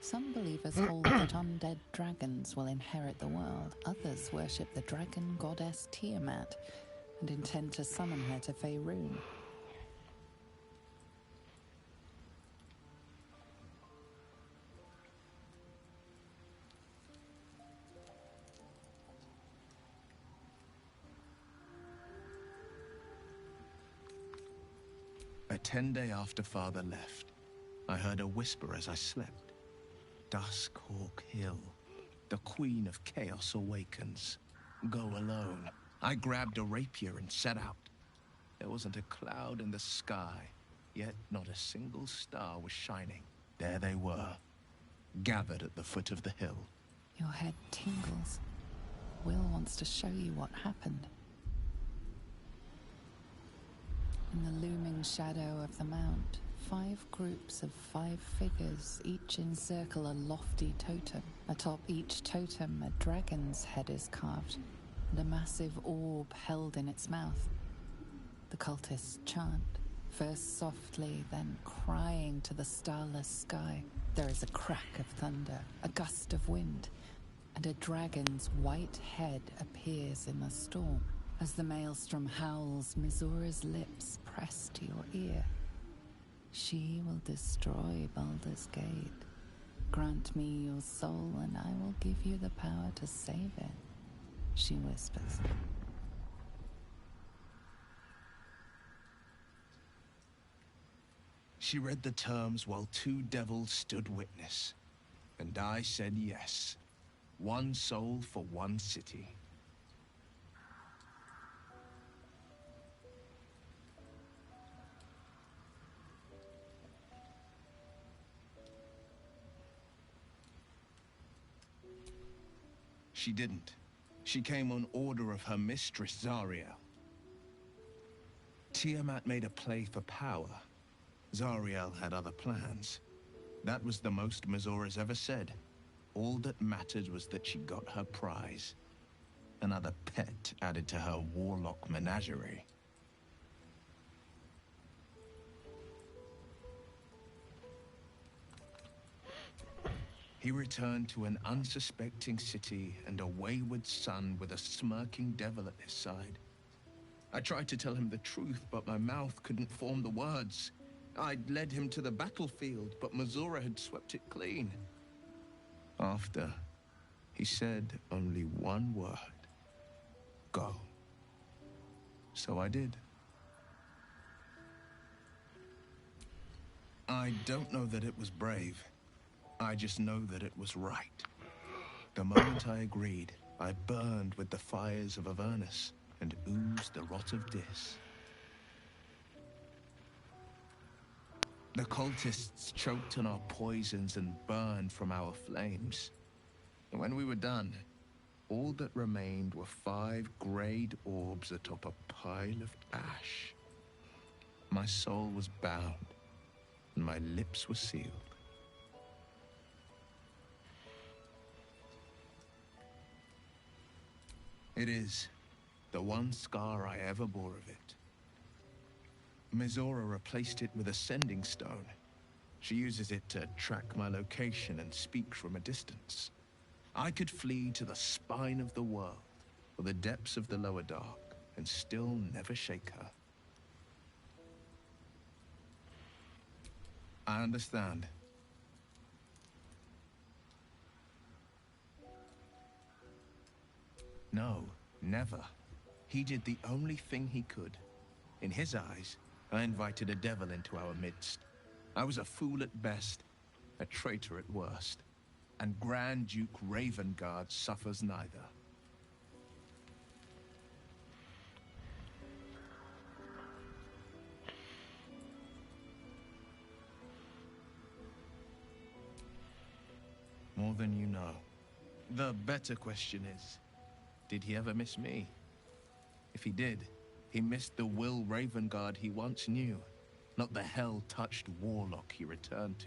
Some believers hold that undead dragons will inherit the world. Others worship the dragon goddess Tiamat and intend to summon her to Faerun. A 10-day after Father left, I heard a whisper as I slept. Duskhawk Hill, the Queen of Chaos awakens. Go alone. I grabbed a rapier and set out. There wasn't a cloud in the sky, yet not a single star was shining. There they were, gathered at the foot of the hill. Your head tingles. Will wants to show you what happened. In the looming shadow of the mount, 5 groups of 5 figures each encircle a lofty totem. Atop each totem, a dragon's head is carved, and a massive orb held in its mouth. The cultists chant, First softly, then crying to the starless sky. There is a crack of thunder, a gust of wind, and a dragon's white head appears in the storm. As the maelstrom howls, Mizora's lips press to your ear. She will destroy Baldur's Gate. Grant me your soul, and I will give you the power to save it, she whispers. She read the terms while two devils stood witness, and I said yes. One soul for one city. She didn't. She came on order of her mistress, Zariel. Tiamat made a play for power. Zariel had other plans. That was the most Mizora's ever said. All that mattered was that she got her prize. Another pet added to her warlock menagerie. He returned to an unsuspecting city and a wayward son with a smirking devil at his side. I tried to tell him the truth, but my mouth couldn't form the words. I'd led him to the battlefield, but Mizora had swept it clean. After, he said only one word. Go. So I did. I don't know that it was brave. I just know that it was right. The moment I agreed, I burned with the fires of Avernus and oozed the rot of Dis. The cultists choked on our poisons and burned from our flames. And when we were done, all that remained were 5 grayed orbs atop a pile of ash. My soul was bound, and my lips were sealed. It is the one scar I ever bore of it. Mizora replaced it with a sending stone. She uses it to track my location and speak from a distance. I could flee to the spine of the world, or the depths of the lower dark, and still never shake her. I understand. No, never. He did the only thing he could. In his eyes, I invited a devil into our midst. I was a fool at best, a traitor at worst. And Grand Duke Ravengard suffers neither. More than you know. The better question is, did he ever miss me? If he did, he missed the Will Ravengard he once knew, not the hell-touched warlock he returned to.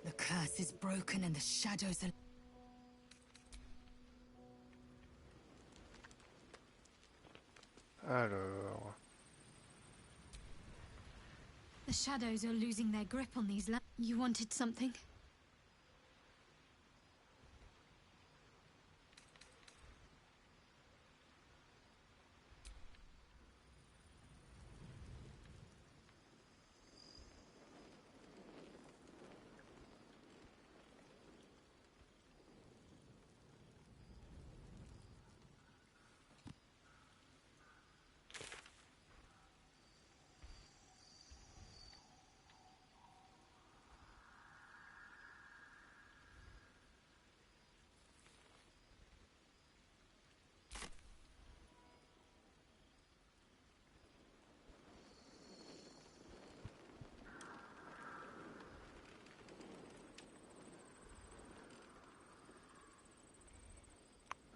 The curse is broken and the shadows are... Alors... The shadows are losing their grip on these lands. You wanted something?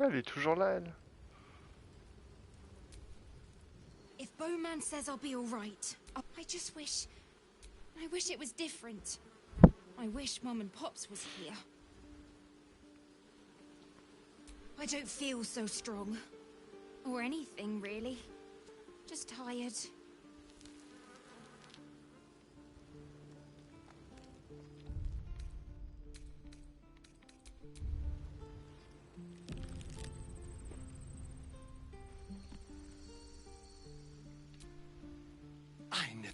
Elle est toujours là, elle. If Bowman says I'll be all right, I just wish... I wish it was different. I wish Mum and Pops was here. I don't feel so strong. Or anything, really. Just tired.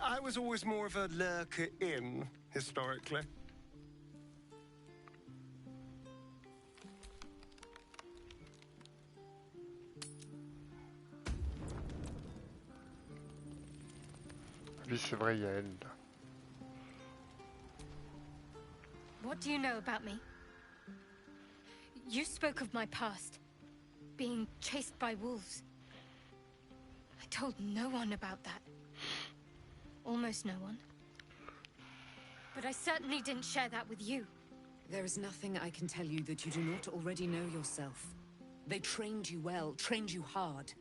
I was always more of a lurker in, historically. Oui, c'est vrai, il y a elle. What do you know about me? You spoke of my past, being chased by wolves. I told no one about that. Almost no one. But I certainly didn't share that with you. There is nothing I can tell you that you do not already know yourself. They trained you well, trained you hard.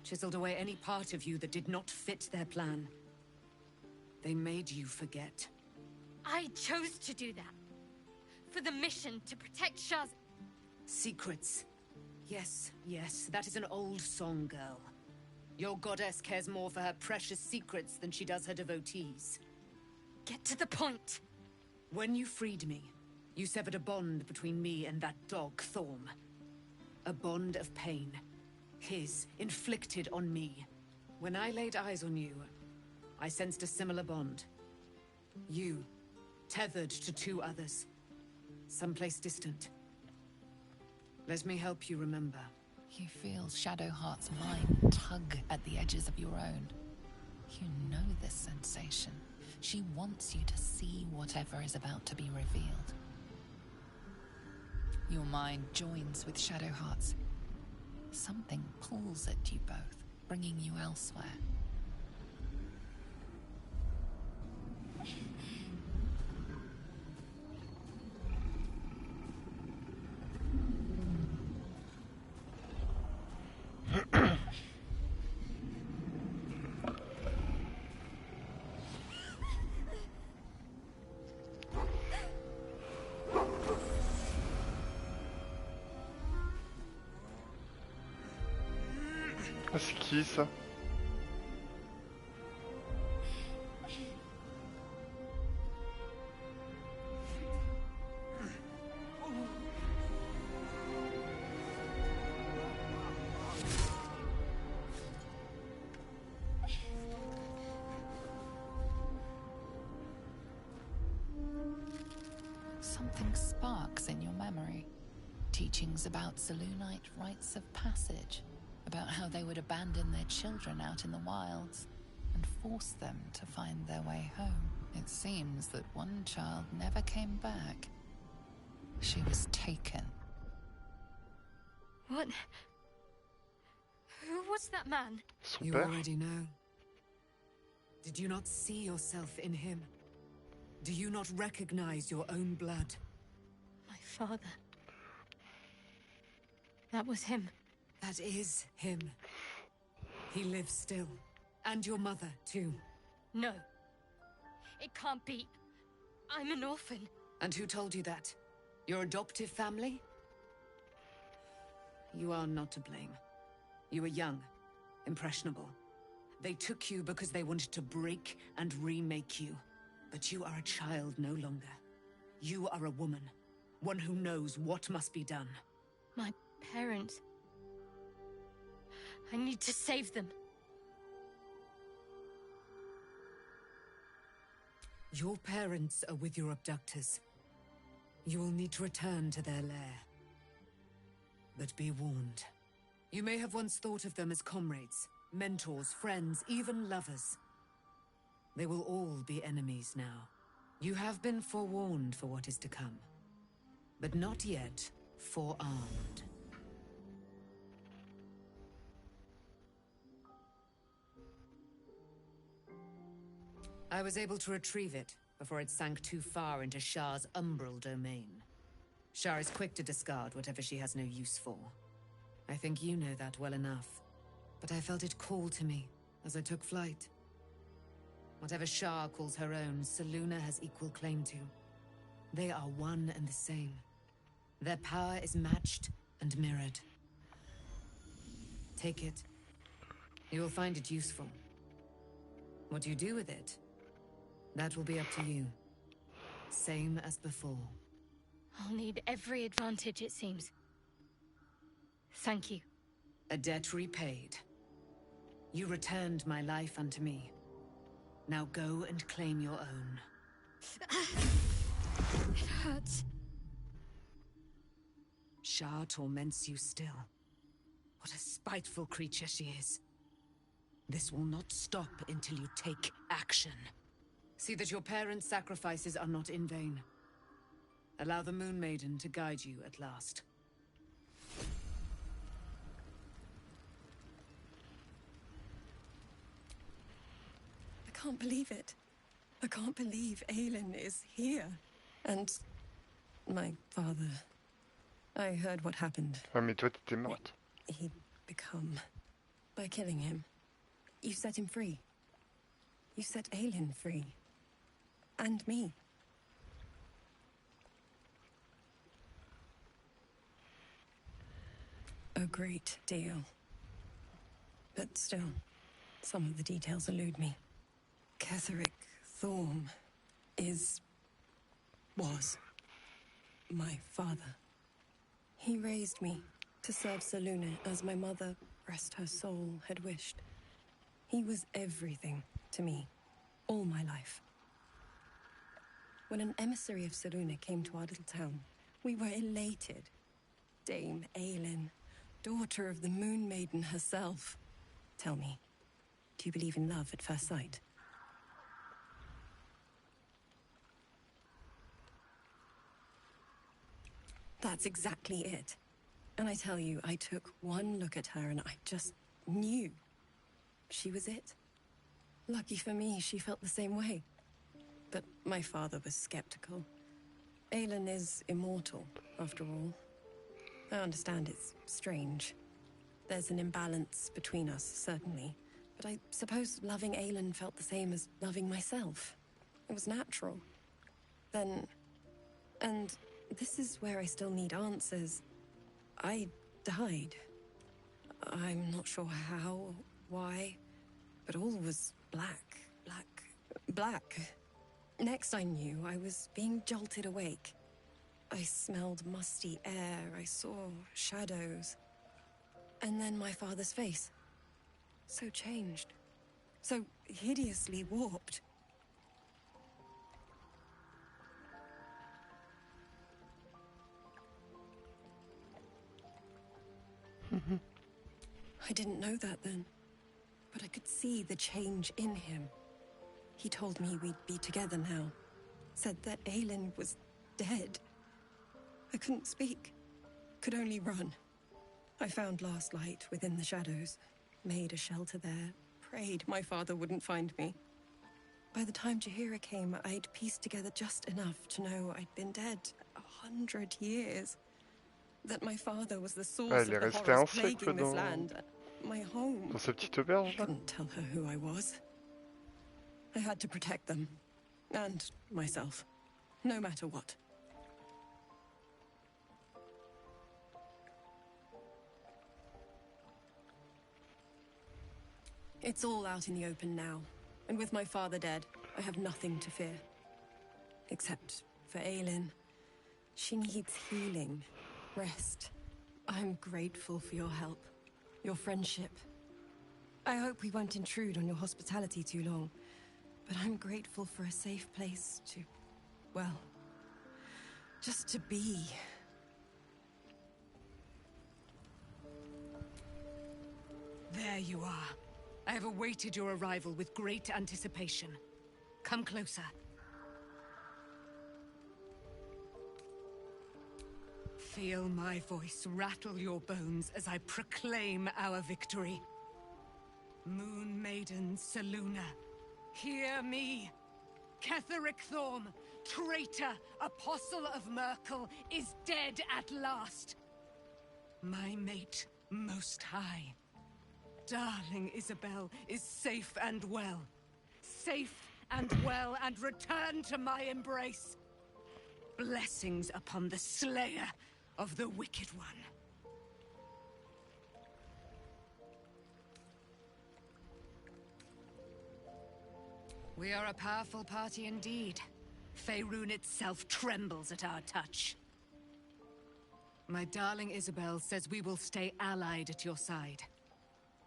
Chiseled away any part of you that did not fit their plan. They made you forget. I chose to do that. For the mission to protect Shaz. Secrets. Yes, yes, that is an old song, girl. Your goddess cares more for her precious secrets than she does her devotees. Get to the point. When you freed me, you severed a bond between me and that dog, Thorm. A bond of pain. His, inflicted on me. When I laid eyes on you, I sensed a similar bond. You, tethered to two others. Someplace distant. Let me help you remember. You feel Shadowheart's mind tug at the edges of your own. You know this sensation. She wants you to see whatever is about to be revealed. Your mind joins with Shadowheart's. Something pulls at you both, bringing you elsewhere. Ah, c'est qui ça? Something sparks in your memory. Teachings about Selûnite rites of passage. About how they would abandon their children out in the wilds and force them to find their way home. It seems that one child never came back. She was taken. What? Who was that man? You already know. Did you not see yourself in him? Do you not recognize your own blood? My father. That was him. That is him. He lives still. And your mother, too. No. It can't be. I'm an orphan. And who told you that? Your adoptive family? You are not to blame. You were young, impressionable. They took you because they wanted to break and remake you. But you are a child no longer. You are a woman. One who knows what must be done. My parents. I need to save them. Your parents are with your abductors. You will need to return to their lair. But be warned. You may have once thought of them as comrades, mentors, friends, even lovers. They will all be enemies now. You have been forewarned for what is to come, but not yet forearmed. I was able to retrieve it before it sank too far into Shah's umbral domain. Shah is quick to discard whatever she has no use for. I think you know that well enough, but I felt it call to me as I took flight. Whatever Shah calls her own, Selûne has equal claim to. They are one and the same. Their power is matched and mirrored. Take it. You will find it useful. What you do with it, that will be up to you. Same as before. I'll need every advantage, it seems. Thank you. A debt repaid. You returned my life unto me. Now go and claim your own. It hurts. Shah torments you still. What a spiteful creature she is. This will not stop until you take action. See that your parents' sacrifices are not in vain. Allow the Moon Maiden to guide you at last. I can't believe it. I can't believe Aelin is here. And my father. I heard what happened. Ah, mais toi, t'étais morte. He'd become by killing him. You set him free. You set Aelin free. And me. A great deal. But still, some of the details elude me. Ketheric Thorm was my father. He raised me to serve Selûne as my mother, rest her soul, had wished. He was everything to me, all my life. When an emissary of Selûne came to our little town, we were elated. Dame Aelin, daughter of the Moon Maiden herself. Tell me, do you believe in love at first sight? That's exactly it. And I tell you, I took one look at her and I just knew. She was it. Lucky for me, she felt the same way. But my father was skeptical. Aelin is immortal, after all. I understand it's strange. There's an imbalance between us, certainly. But I suppose loving Aelin felt the same as loving myself. It was natural. Then... and this is where I still need answers. I died. I'm not sure how, why, but all was black. Next I knew, I was being jolted awake. I smelled musty air, I saw shadows. And then my father's face. So changed. So hideously warped. I didn't know that then, but I could see the change in him. He told me we'd be together now, said that Aelin was dead. I couldn't speak, could only run. I found last light within the shadows, made a shelter there, prayed my father wouldn't find me. By the time Jaheira came, I'd pieced together just enough to know I'd been dead 100 years. That my father was the source of the horrors plaguing this land, my home. Dans sa petite auberge, là. I couldn't tell her who I was. I had to protect them, and myself, no matter what. It's all out in the open now. And with my father dead, I have nothing to fear. Except for Aelin. She needs healing, rest. I'm grateful for your help, your friendship. I hope we won't intrude on your hospitality too long, but I'm grateful for a safe place to, well, just to be. There you are. I have awaited your arrival with great anticipation. Come closer. Feel my voice rattle your bones as I proclaim our victory. Moon Maiden Selûne, hear me. Ketheric Thorm, traitor, apostle of Myrkul, is dead at last. My mate, Most High. Darling Isabel is safe and well. Safe and well, and return to my embrace. Blessings upon the slayer of the Wicked One. We are a powerful party indeed. Faerun itself trembles at our touch. My darling Isabel says we will stay allied at your side.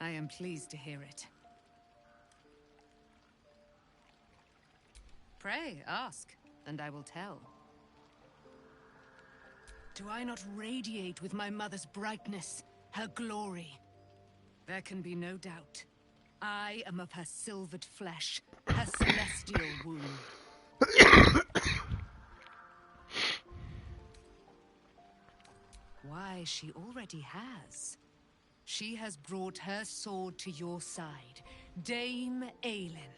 I am pleased to hear it. Pray, ask, and I will tell. Do I not radiate with my mother's brightness, her glory? There can be no doubt. I am of her silvered flesh, her celestial womb. Why, she already has. She has brought her sword to your side, Dame Aelin.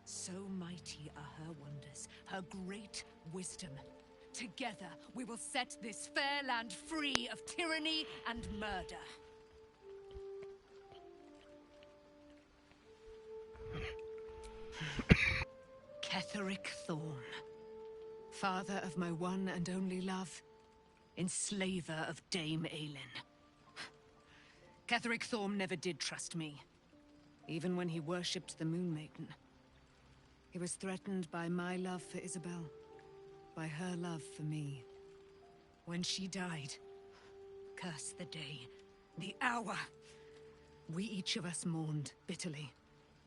So mighty are her wonders, her great wisdom. Together, we will set this fair land free of tyranny and murder. Ketheric Thorm, father of my one and only love, enslaver of Dame Aelin. Ketheric Thorm never did trust me, even when he worshipped the Moon Maiden. He was threatened by my love for Isabel, by her love for me. When she died, curse the day, the hour, we each of us mourned bitterly.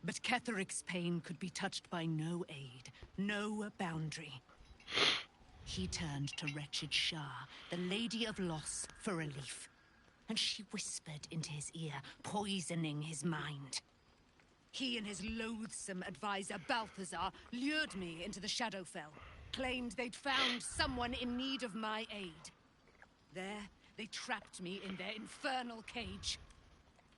But Ketheric's pain could be touched by no aid, no boundary. He turned to wretched Shah, the Lady of Loss, for relief. And she whispered into his ear, poisoning his mind. He and his loathsome advisor, Balthazar, lured me into the Shadowfell, claimed they'd found someone in need of my aid. There, they trapped me in their infernal cage.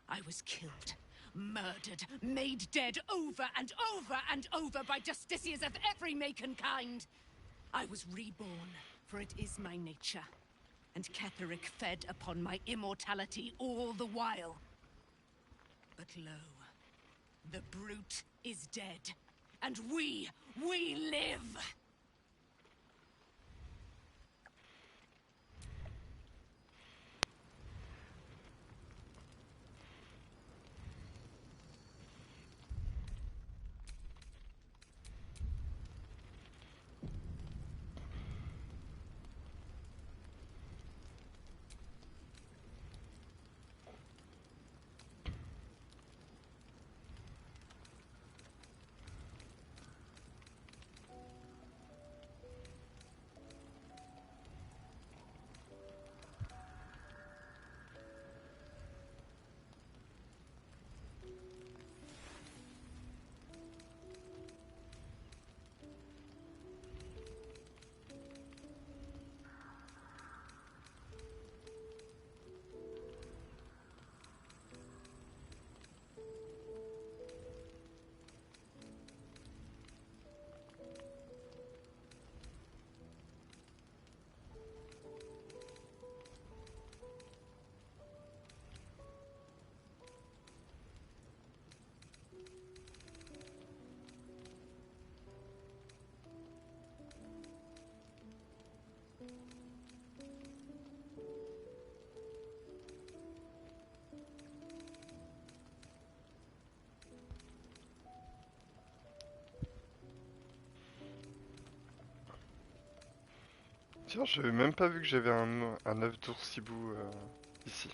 I was killed, murdered, made dead over and over and over by justiciars of every make and kind. I was reborn, for it is my nature. And Ketheric fed upon my immortality all the while. But lo, the brute is dead, and we live! Tiens, j'avais même pas vu que j'avais un œuf d'oursibou ici.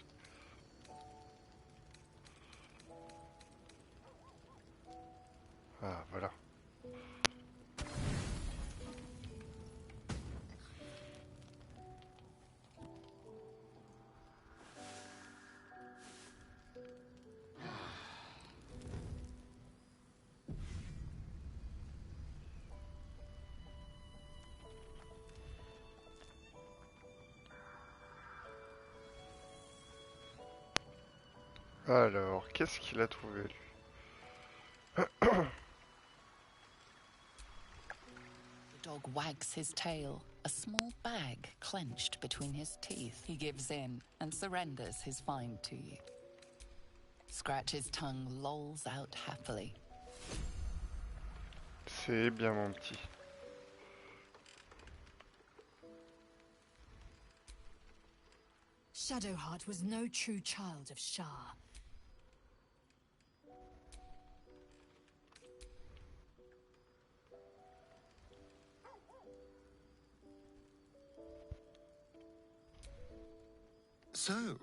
Ah, voilà. Alors, qu'est-ce qu'il a trouvé lui? The dog wags his tail, a small bag clenched between his teeth. He gives in and surrenders his find to you. Scratch's tongue lolls out happily. C'est bien mon petit. Shadowheart was no true child of Shar. So,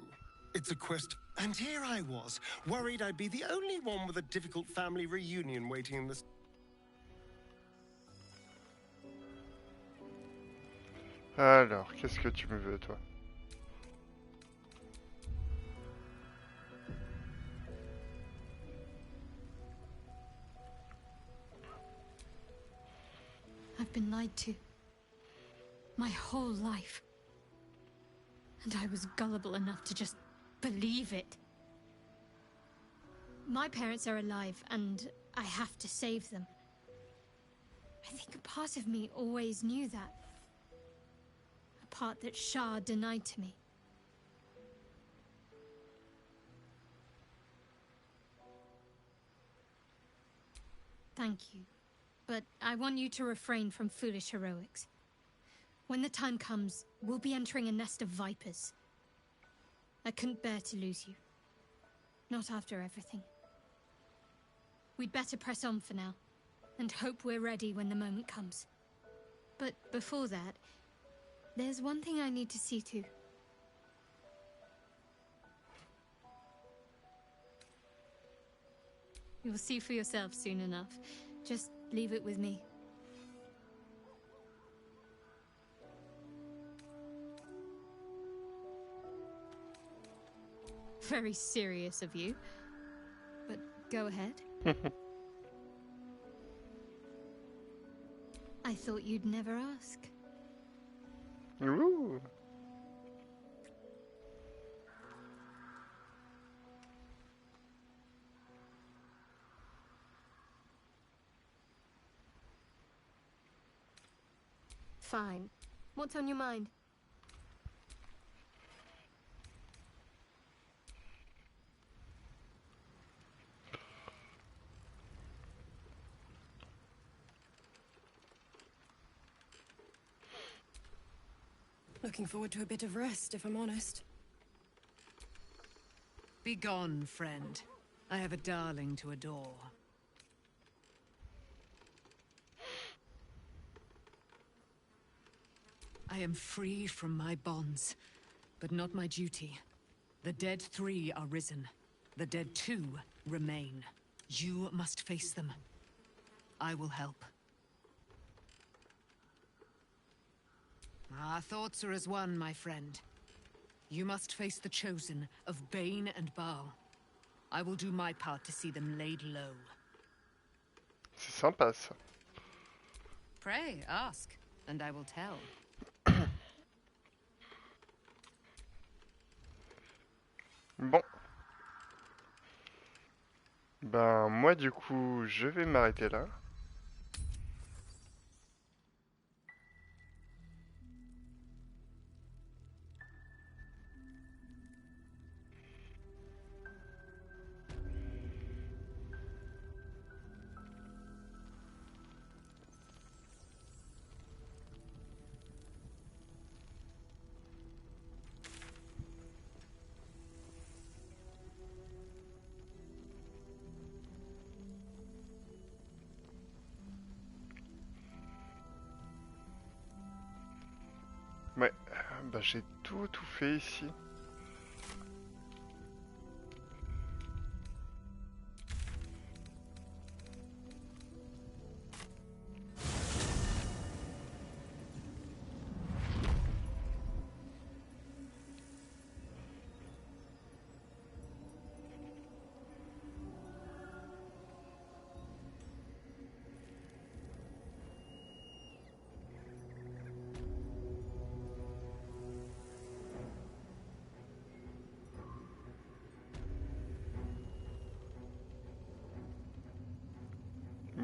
it's a quest. And here I was, worried I'd be the only one with a difficult family reunion waiting in the... Alors, qu'est-ce que tu me veux, toi? I've been lied to. My whole life. And I was gullible enough to just believe it. My parents are alive, and I have to save them. I think a part of me always knew that. A part that Shar denied to me. Thank you. But I want you to refrain from foolish heroics. When the time comes, we'll be entering a nest of vipers. I couldn't bear to lose you. Not after everything. We'd better press on for now, and hope we're ready when the moment comes. But before that, there's one thing I need to see to. You'll see for yourself soon enough. Just leave it with me. Very serious of you. But go ahead. I thought you'd never ask. Ooh. Fine. What's on your mind? Looking forward to a bit of rest, if I'm honest. Begone, friend. I have a darling to adore. I am free from my bonds, but not my duty. The dead 3 are risen. The dead 2 remain. You must face them. I will help. Our thoughts are as one, my friend. You must face the Chosen of Bane and Baal. I will do my part to see them laid low. C'est sympa ça. Pray, ask, and I will tell. Bon. Ben moi du coup je vais m'arrêter là. Bah j'ai tout fait ici.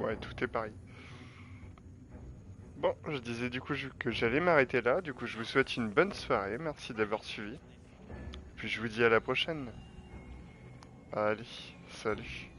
Ouais, tout est pareil. Bon, je disais du coup que j'allais m'arrêter là. Du coup, je vous souhaite une bonne soirée. Merci d'avoir suivi. Puis je vous dis à la prochaine. Allez, salut.